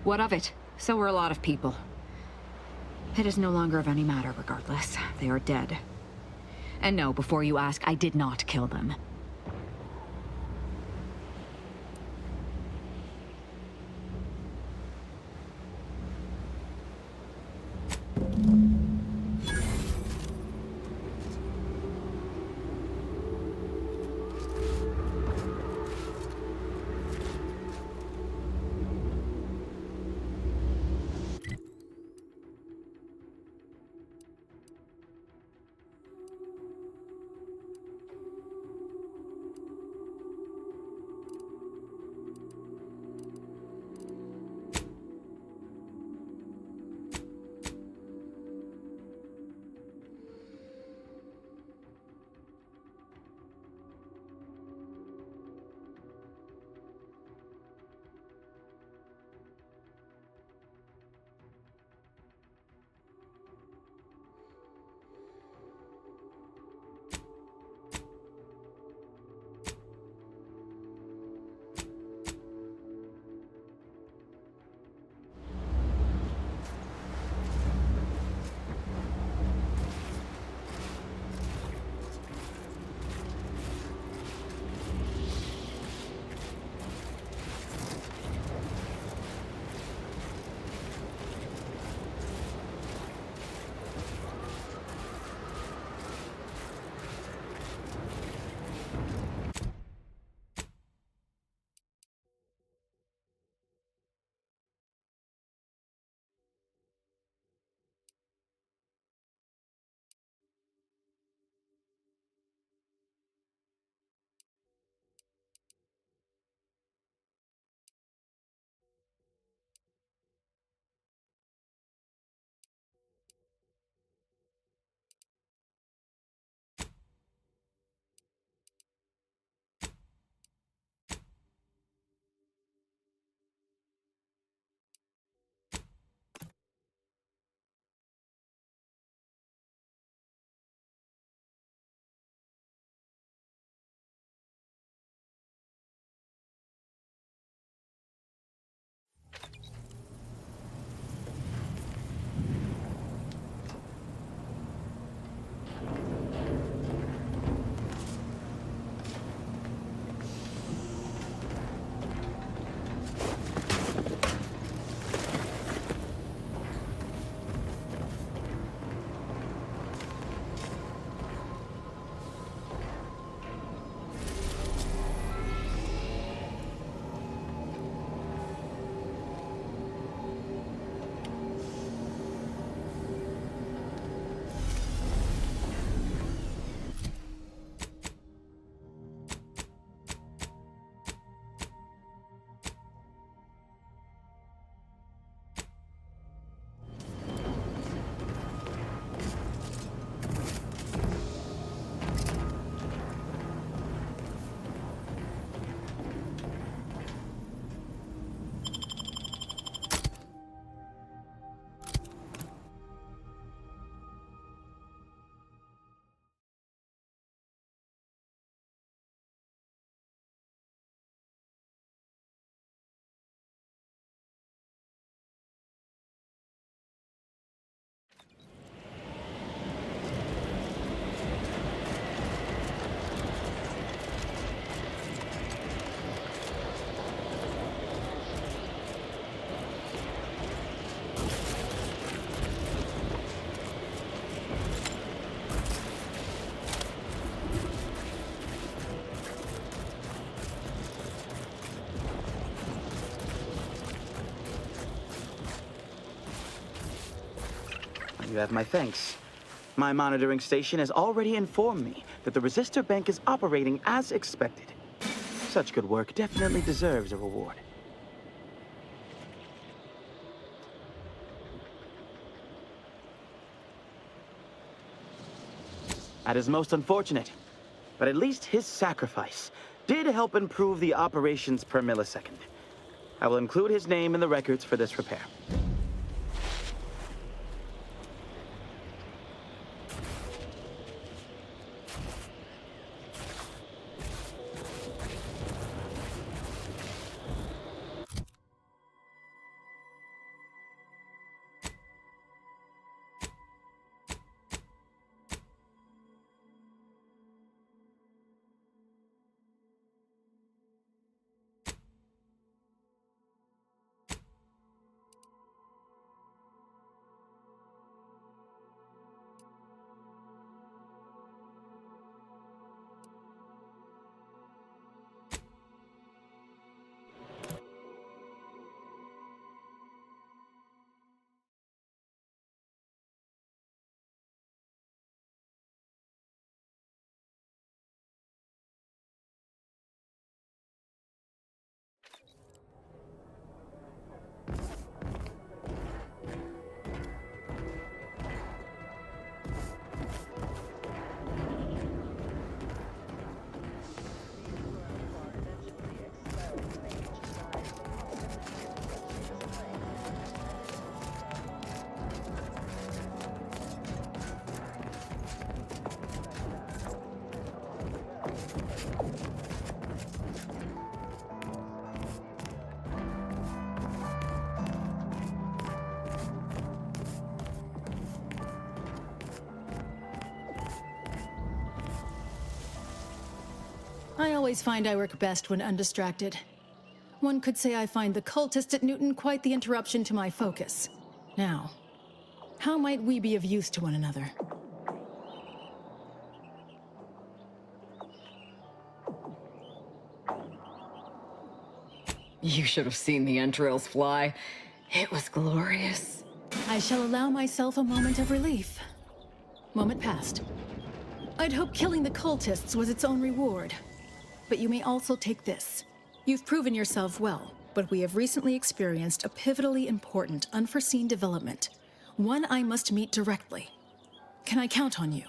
What of it? So were a lot of people. It is no longer of any matter, regardless. They are dead. And no, before you ask, I did not kill them. You have my thanks. My monitoring station has already informed me that the resistor bank is operating as expected. Such good work definitely deserves a reward. That is most unfortunate, but at least his sacrifice did help improve the operations per millisecond. I will include his name in the records for this repair. I always find I work best when undistracted. One could say I find the cultists at Newton quite the interruption to my focus. Now, how might we be of use to one another? You should have seen the entrails fly. It was glorious. I shall allow myself a moment of relief. Moment passed. I'd hoped killing the cultists was its own reward. But you may also take this. You've proven yourself well, but we have recently experienced a pivotally important, unforeseen development. One I must meet directly. Can I count on you?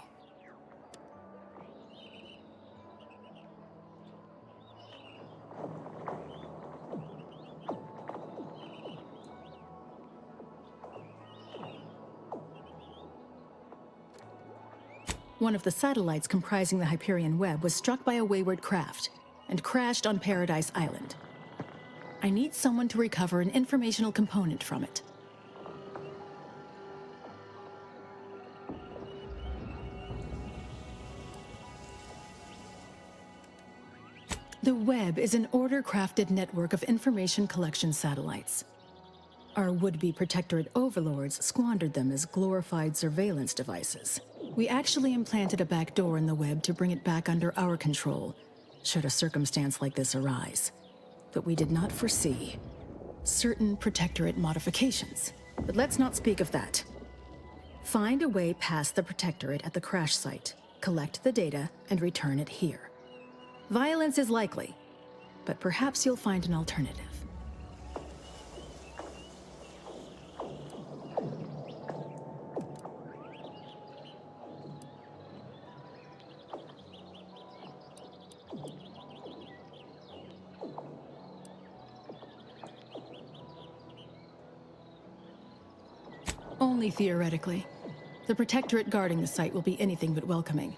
One of the satellites comprising the Hyperion web was struck by a wayward craft and crashed on Paradise Island. I need someone to recover an informational component from it. The web is an order-crafted network of information collection satellites. Our would-be Protectorate overlords squandered them as glorified surveillance devices. We actually implanted a backdoor in the web to bring it back under our control, should a circumstance like this arise. But we did not foresee certain Protectorate modifications. But let's not speak of that. Find a way past the Protectorate at the crash site, collect the data, and return it here. Violence is likely, but perhaps you'll find an alternative. Only theoretically. The Protectorate guarding the site will be anything but welcoming.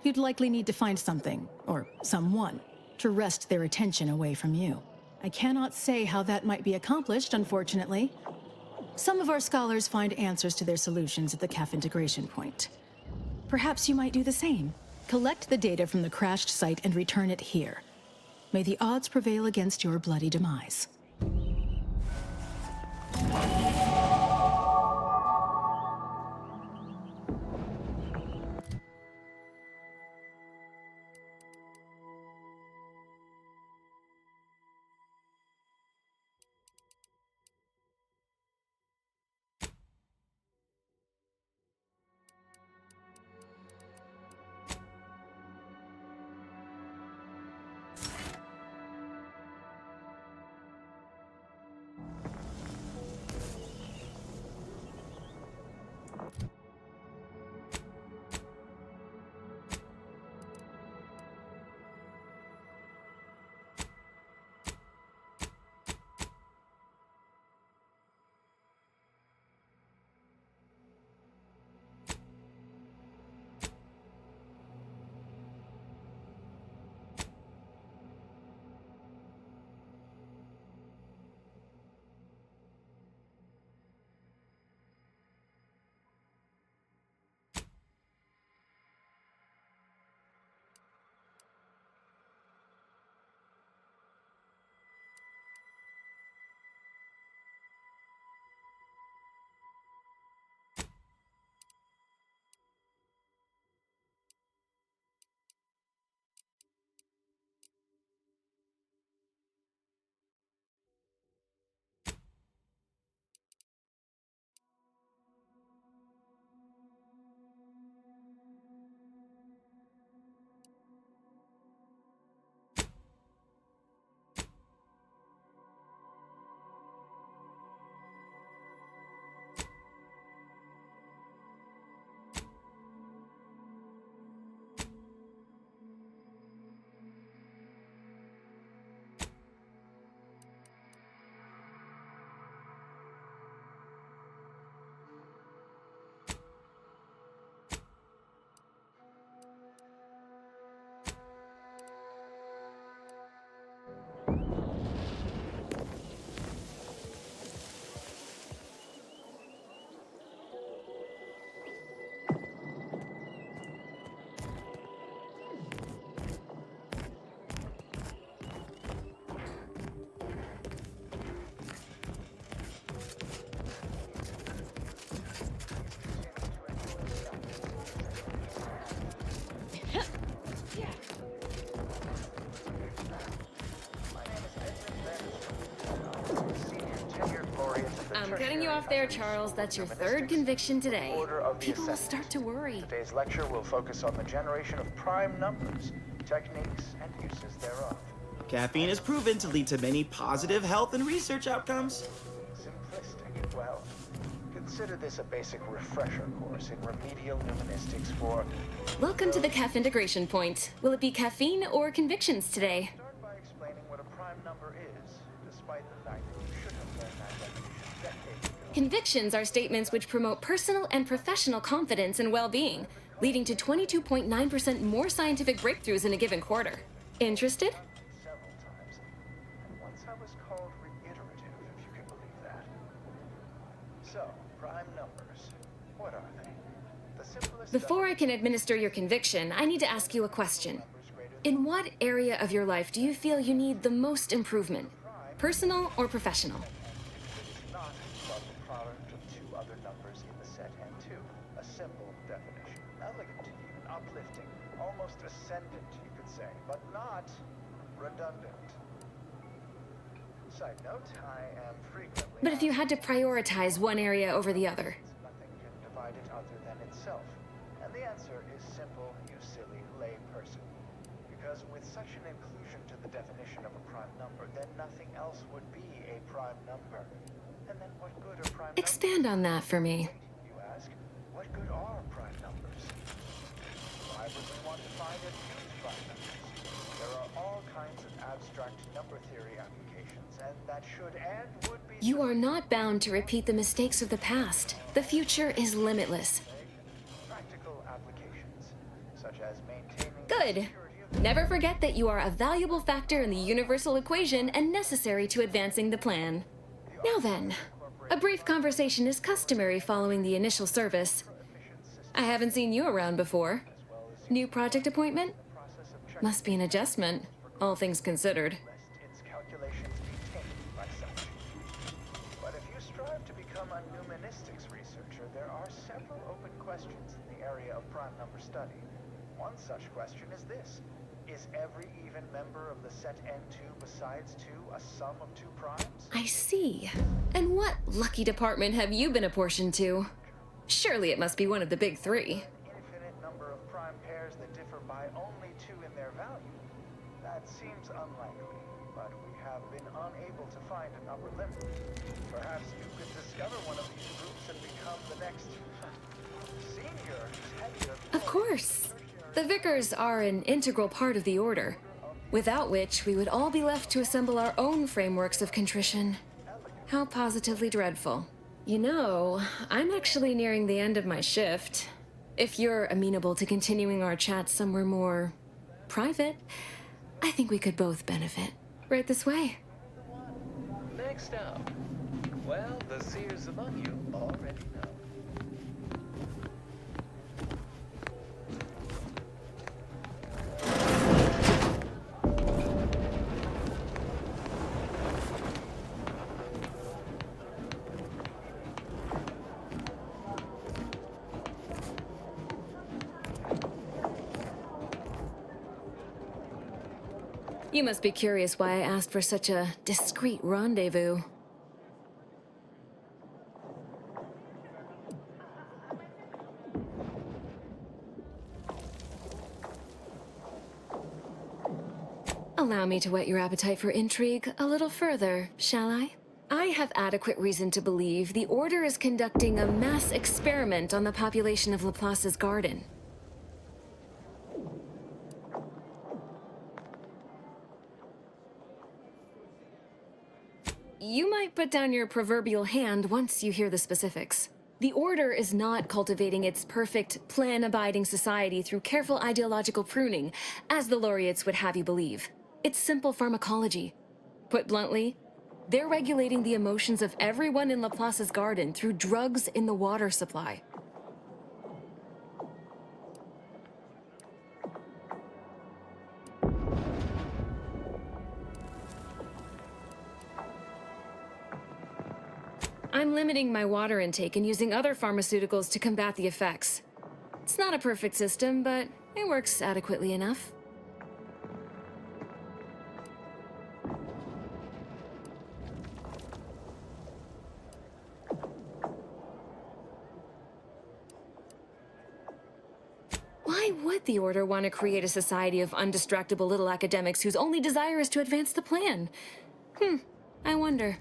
You'd likely need to find something, or someone, to wrest their attention away from you. I cannot say how that might be accomplished, unfortunately. Some of our scholars find answers to their solutions at the CAF integration point. Perhaps you might do the same. Collect the data from the crashed site and return it here. May the odds prevail against your bloody demise. cutting you off there, Charles. That's your third conviction today. People will start to worry. Today's lecture will focus on the generation of prime numbers, techniques, and uses thereof. Caffeine is proven to lead to many positive health and research outcomes. Simplistic. Well, consider this a basic refresher course in remedial numismatics for... Welcome to the Caff Integration Point. Will it be caffeine or convictions today? Start by explaining what a prime number is, despite the fact that you should have learned that definition decades ago. Convictions are statements which promote personal and professional confidence and well-being, leading to 22.9% more scientific breakthroughs in a given quarter. Interested? Several times. And once I was called reiterative, if you can believe that. So, prime numbers. What are they? The simplest... Before I can administer your conviction, I need to ask you a question. In what area of your life do you feel you need the most improvement? Personal or professional? Not but the product of two other numbers in the set N2. A simple definition. Elegant, even uplifting, almost ascendant, you could say, but not redundant. Side note, I am frequently... But if you had to prioritize one area over the other? Nothing can divide it other than itself. And the answer is simple, you silly lay person. Because with such an inclusion to the definition of a prime number, then nothing else would be a prime number. And then what good are prime numbers? Expand on that for me. You ask, what good are prime numbers? Why would we want to find and use prime numbers? There are all kinds of abstract number theory applications, and that should and would be... You are not bound to repeat the mistakes of the past. The future is limitless. Practical applications, such as maintaining... Good. Never forget that you are a valuable factor in the universal equation and necessary to advancing the plan. Now then, a brief conversation is customary following the initial service. I haven't seen you around before. New project appointment? Must be an adjustment, all things considered. its calculations be tainted by such. But if you strive to become a numismatics researcher, there are several open questions in the area of prime number study. One such question is this. Is every even member of the set N2 besides 2 a sum of 2 primes? I see. And what lucky department have you been apportioned to? Surely it must be one of the big 3. Infinite number of prime pairs that differ by only 2 in their value. That seems unlikely, but we have been unable to find an upper limit. Perhaps you could discover one of these groups and become the next senior tenure. Of course. The Vicars are an integral part of the Order, without which we would all be left to assemble our own frameworks of contrition. How positively dreadful. You know, I'm actually nearing the end of my shift. If you're amenable to continuing our chat somewhere more private, I think we could both benefit. Right this way. Next up. Well, the seers among you already know. You must be curious why I asked for such a discreet rendezvous. Allow me to whet your appetite for intrigue a little further, shall I? I have adequate reason to believe the Order is conducting a mass experiment on the population of Laplace's garden. You might put down your proverbial hand once you hear the specifics. The Order is not cultivating its perfect, plan-abiding society through careful ideological pruning, as the laureates would have you believe. It's simple pharmacology. Put bluntly, they're regulating the emotions of everyone in Laplace's garden through drugs in the water supply. I'm limiting my water intake and using other pharmaceuticals to combat the effects. It's not a perfect system, but it works adequately enough. would the Order want to create a society of undistractable little academics whose only desire is to advance the plan? I wonder.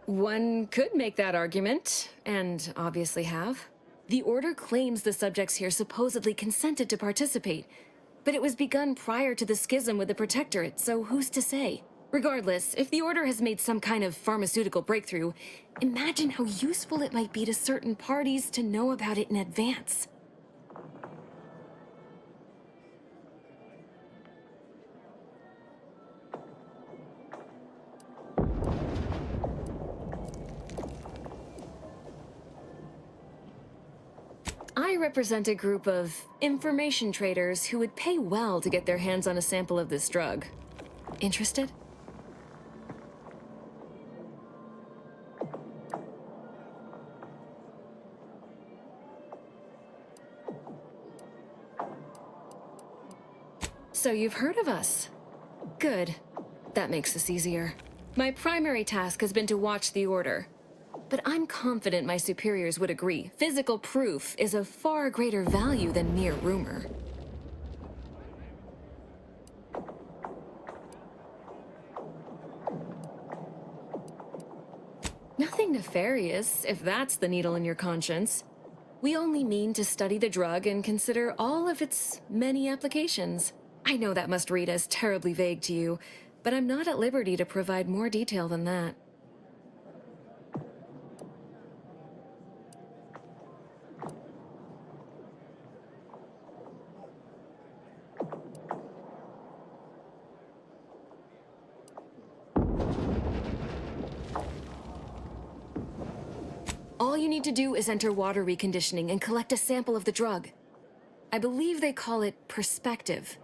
One could make that argument, and obviously have. The Order claims the subjects here supposedly consented to participate, but it was begun prior to the schism with the Protectorate, so who's to say? Regardless, if the Order has made some kind of pharmaceutical breakthrough, imagine how useful it might be to certain parties to know about it in advance. I represent a group of information traders who would pay well to get their hands on a sample of this drug. Interested? So you've heard of us. Good. That makes this easier. My primary task has been to watch the Order. But I'm confident my superiors would agree. Physical proof is of far greater value than mere rumor. Nothing nefarious, if that's the needle in your conscience. We only mean to study the drug and consider all of its many applications. I know that must read as terribly vague to you, but I'm not at liberty to provide more detail than that. All you need to do is enter water reconditioning and collect a sample of the drug. I believe they call it perspective.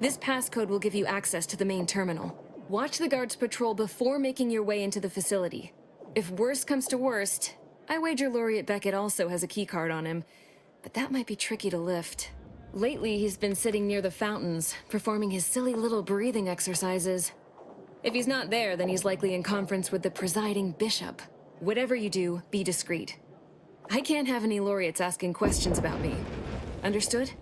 This passcode will give you access to the main terminal. Watch the guards patrol before making your way into the facility. If worst comes to worst, I wager Laureate Beckett also has a keycard on him, but that might be tricky to lift. Lately, he's been sitting near the fountains, performing his silly little breathing exercises. If he's not there, then he's likely in conference with the presiding bishop. Whatever you do, be discreet. I can't have any laureates asking questions about me. Understood?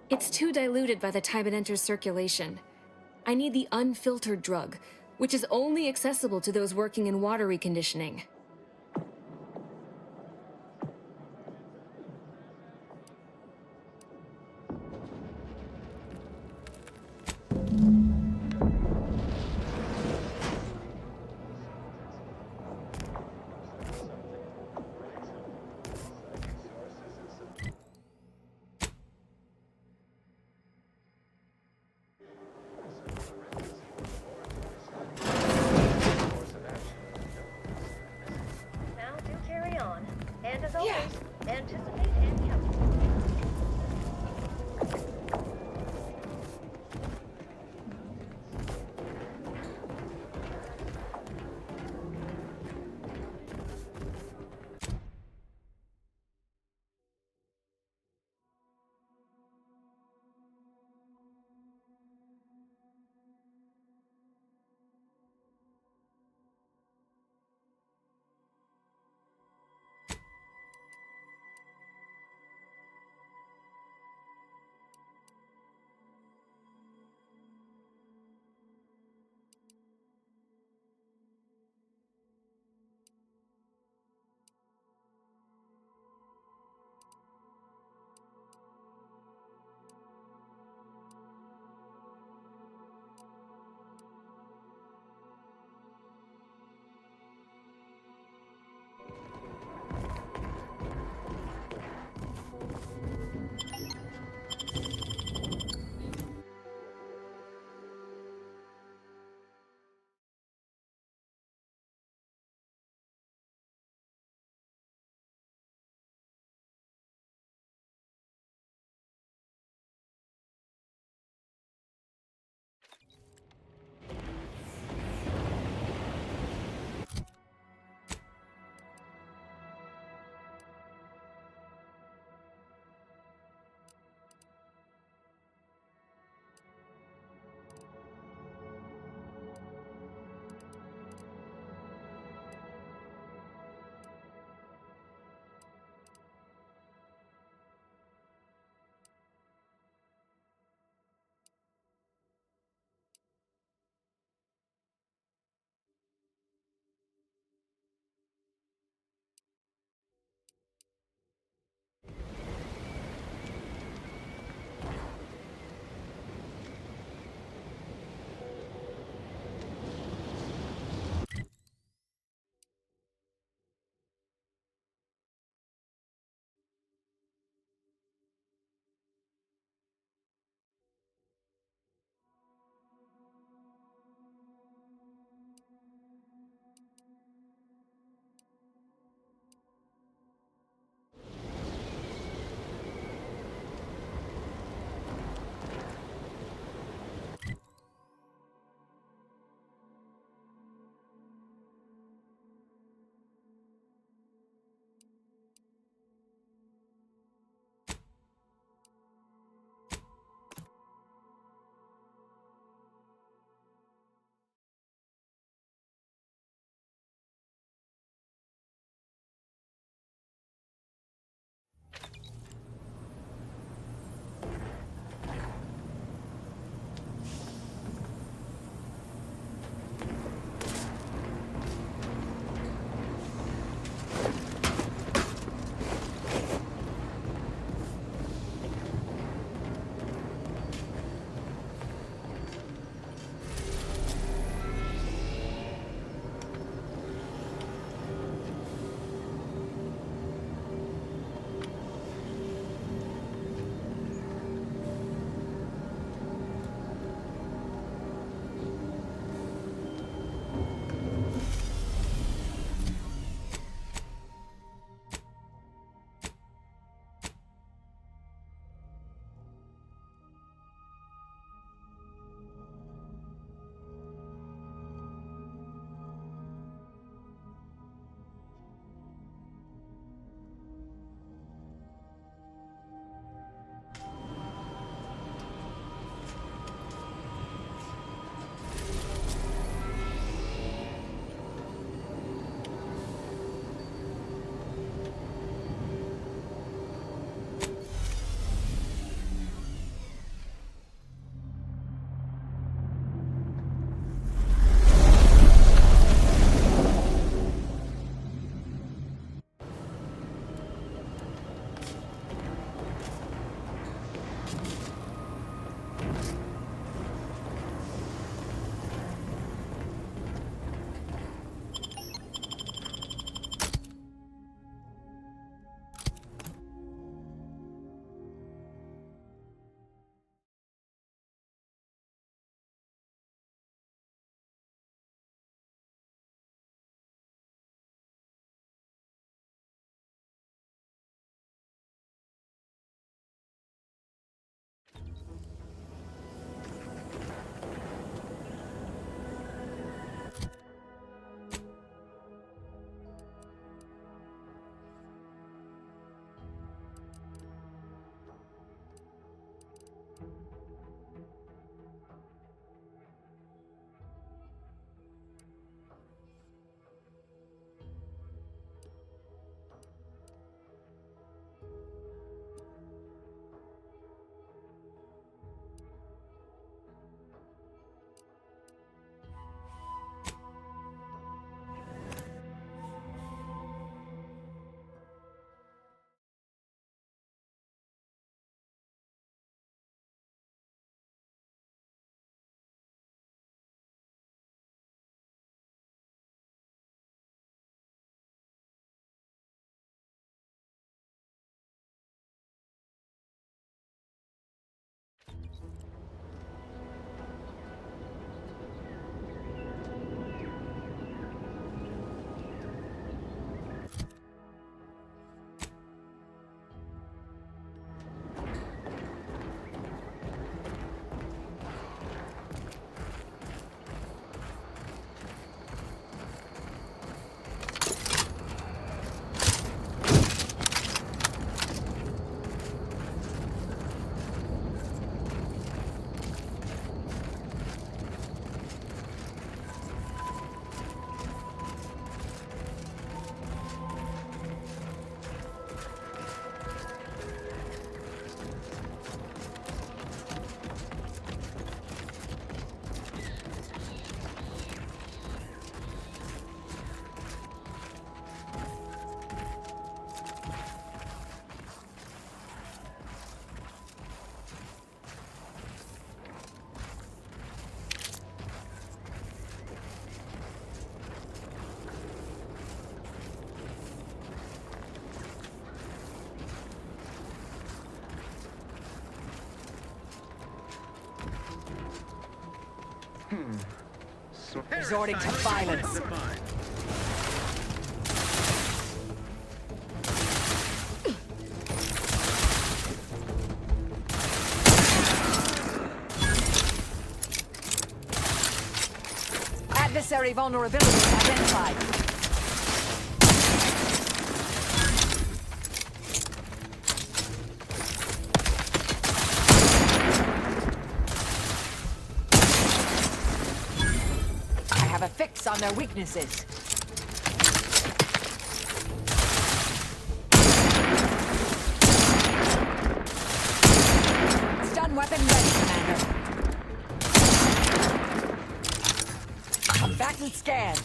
It's too diluted by the time it enters circulation. I need the unfiltered drug, which is only accessible to those working in water reconditioning. Resorting to violence. Adversary vulnerability identified. I have a fix on their weaknesses. Stun weapon ready, Commander. Back and scan.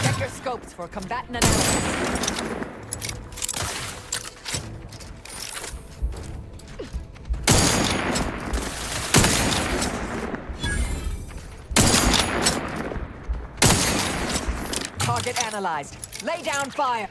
Check your scopes for combatant analysis. Target analyzed. Lay down fire.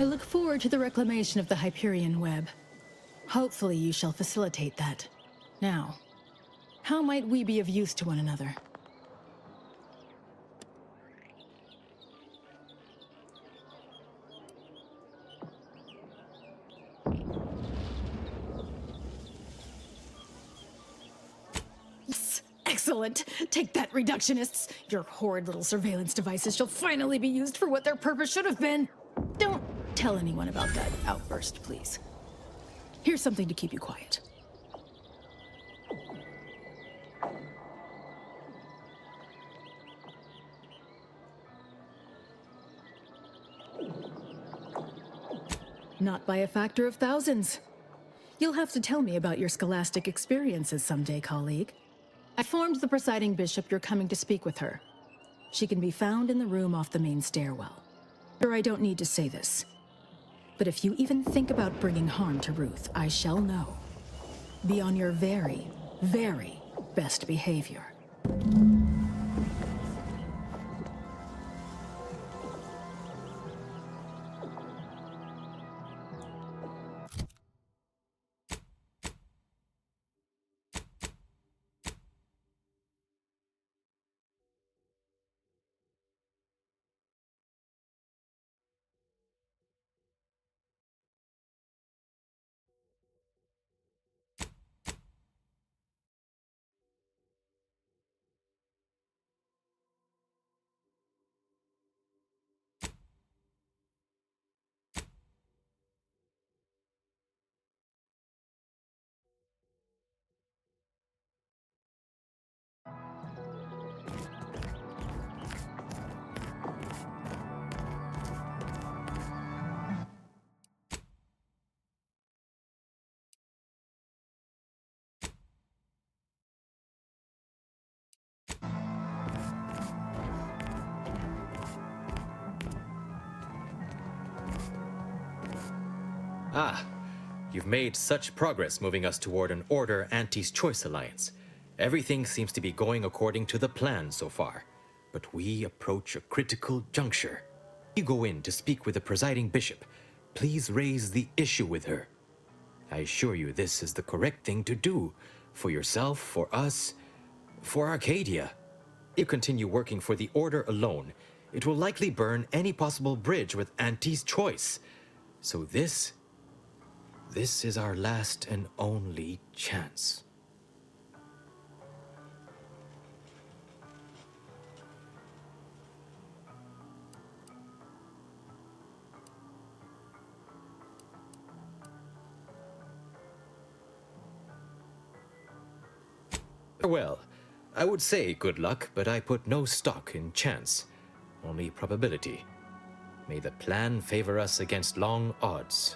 I look forward to the reclamation of the Hyperion web. Hopefully you shall facilitate that. Now, how might we be of use to one another? Yes, excellent! Take that, reductionists! Your horrid little surveillance devices shall finally be used for what their purpose should have been! Don't tell anyone about that outburst, please. Here's something to keep you quiet. Not by a factor of thousands. You'll have to tell me about your scholastic experiences someday, colleague. I informed the presiding bishop you're coming to speak with her. She can be found in the room off the main stairwell. Sure, I don't need to say this. But if you even think about bringing harm to Ruth, I shall know. Be on your very, very best behavior. Ah, you've made such progress moving us toward an Order Anti's Choice alliance. Everything seems to be going according to the plan so far. But we approach a critical juncture. You go in to speak with the presiding bishop. Please raise the issue with her. I assure you this is the correct thing to do. For yourself, for us, for Arcadia. If you continue working for the Order alone, it will likely burn any possible bridge with Anti's Choice. So this is our last and only chance. Well, I would say good luck, but I put no stock in chance, only probability. May the plan favor us against long odds.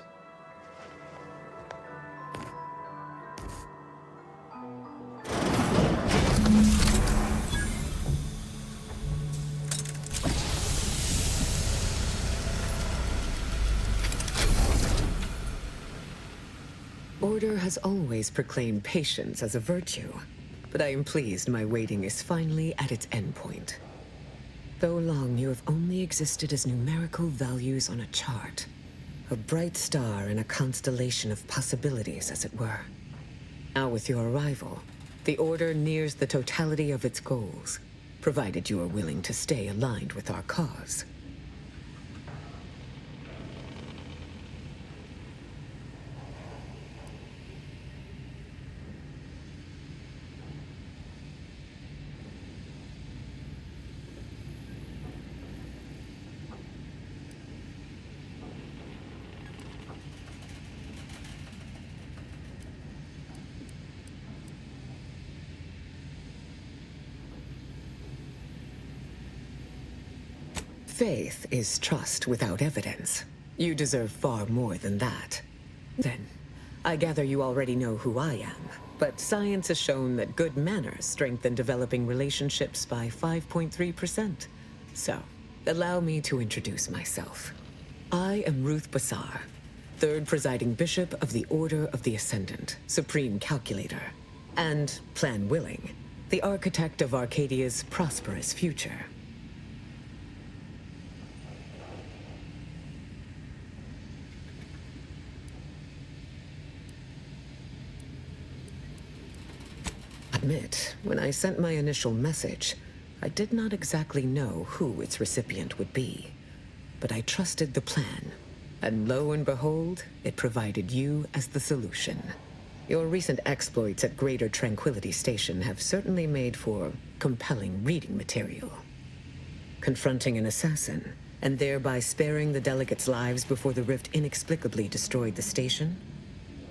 Order has always proclaimed patience as a virtue, but I am pleased my waiting is finally at its endpoint. Though long you have only existed as numerical values on a chart, a bright star in a constellation of possibilities, as it were. Now with your arrival, the Order nears the totality of its goals, provided you are willing to stay aligned with our cause. Faith is trust without evidence. You deserve far more than that. Then, I gather you already know who I am, but science has shown that good manners strengthen developing relationships by 5.3%. So, allow me to introduce myself. I am Ruth Bassar, third presiding bishop of the Order of the Ascendant, supreme calculator, and, plan willing, the architect of Arcadia's prosperous future. admit, when I sent my initial message, I did not exactly know who its recipient would be. But I trusted the plan, and lo and behold, it provided you as the solution. Your recent exploits at Greater Tranquility Station have certainly made for compelling reading material. Confronting an assassin, and thereby sparing the delegates' lives before the rift inexplicably destroyed the station?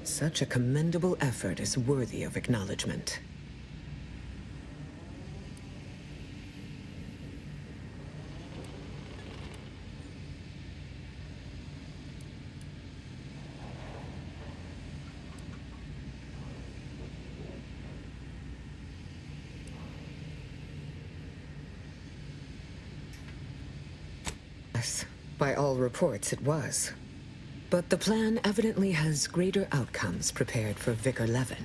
Such a commendable effort is worthy of acknowledgement. Yes, by all reports it was. But the plan evidently has greater outcomes prepared for Vicar Levin.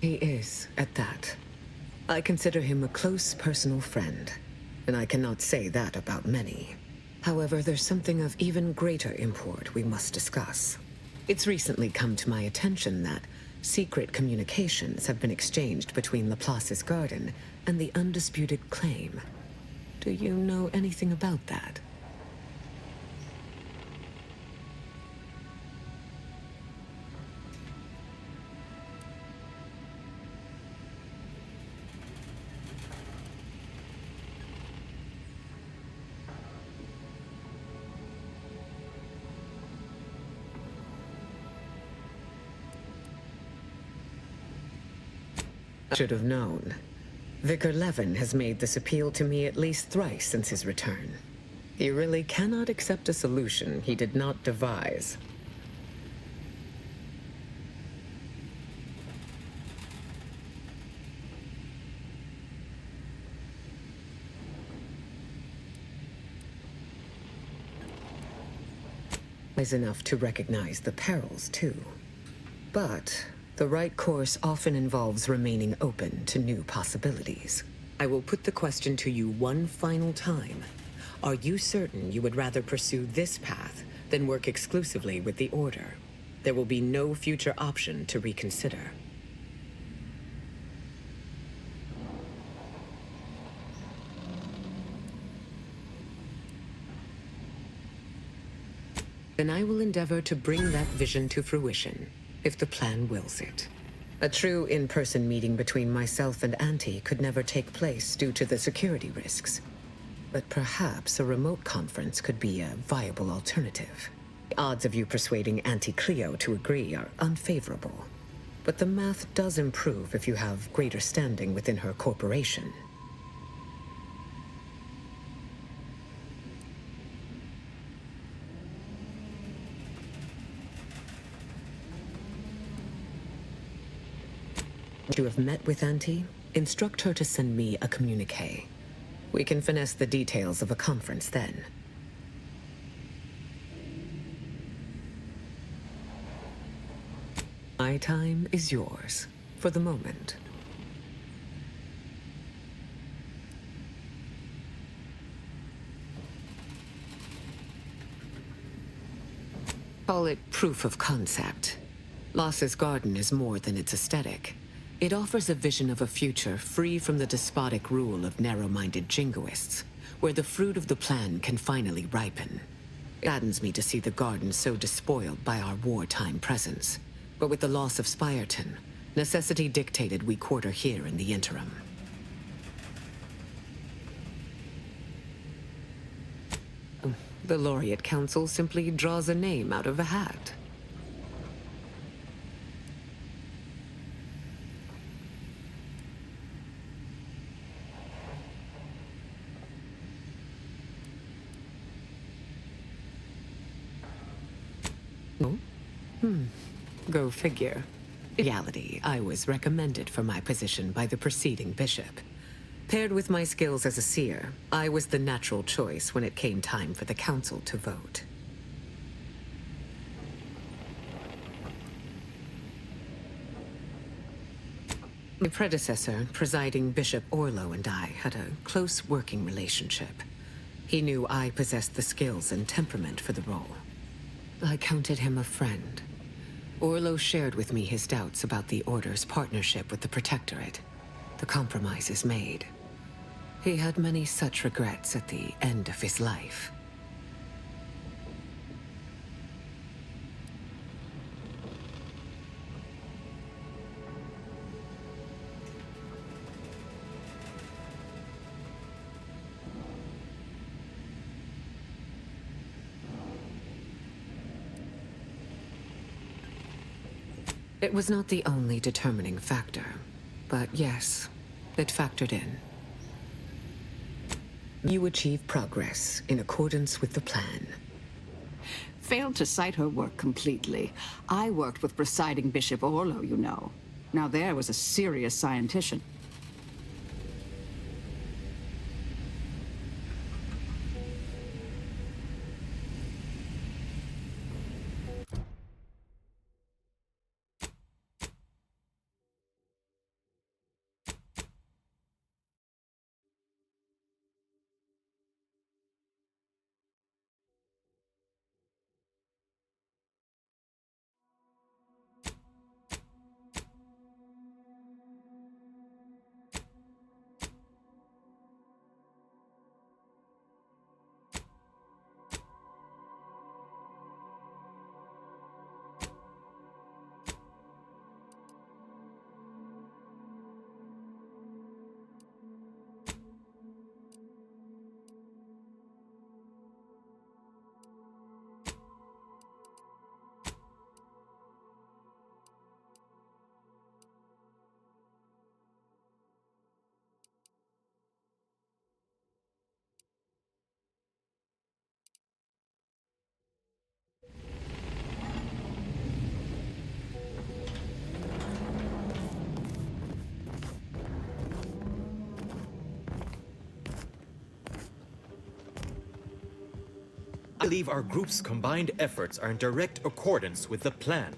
He is, at that. I consider him a close personal friend, and I cannot say that about many. However, there's something of even greater import we must discuss. It's recently come to my attention that secret communications have been exchanged between Laplace's garden and the undisputed claim. Do you know anything about that? I should have known. Vicar Levin has made this appeal to me at least thrice since his return. He really cannot accept a solution he did not devise. Is enough to recognize the perils, too. But the right course often involves remaining open to new possibilities. I will put the question to you one final time. Are you certain you would rather pursue this path than work exclusively with the Order? There will be no future option to reconsider. Then I will endeavor to bring that vision to fruition, if the plan wills it. A true in-person meeting between myself and Auntie could never take place due to the security risks. But perhaps a remote conference could be a viable alternative. The odds of you persuading Auntie Cleo to agree are unfavorable. But the math does improve if you have greater standing within her corporation. Once you have met with Auntie, instruct her to send me a communique. We can finesse the details of a conference then. My time is yours, for the moment. Call it proof of concept. Loss's Garden is more than its aesthetic. It offers a vision of a future free from the despotic rule of narrow-minded jingoists, where the fruit of the plan can finally ripen. It saddens me to see the garden so despoiled by our wartime presence. But with the loss of Spirton, necessity dictated we quarter here in the interim. The Laureate Council simply draws a name out of a hat. Oh? Go figure. In reality, I was recommended for my position by the preceding bishop. Paired with my skills as a seer, I was the natural choice when it came time for the council to vote. My predecessor, presiding Bishop Orlo, and I had a close working relationship. He knew I possessed the skills and temperament for the role. I counted him a friend. Orlo shared with me his doubts about the Order's partnership with the Protectorate. The compromises made. He had many such regrets at the end of his life. It was not the only determining factor, but yes, it factored in. You achieved progress in accordance with the plan. Failed to cite her work completely. I worked with presiding Bishop Orlo, you know. Now there was a serious scientician. I believe our group's combined efforts are in direct accordance with the plan.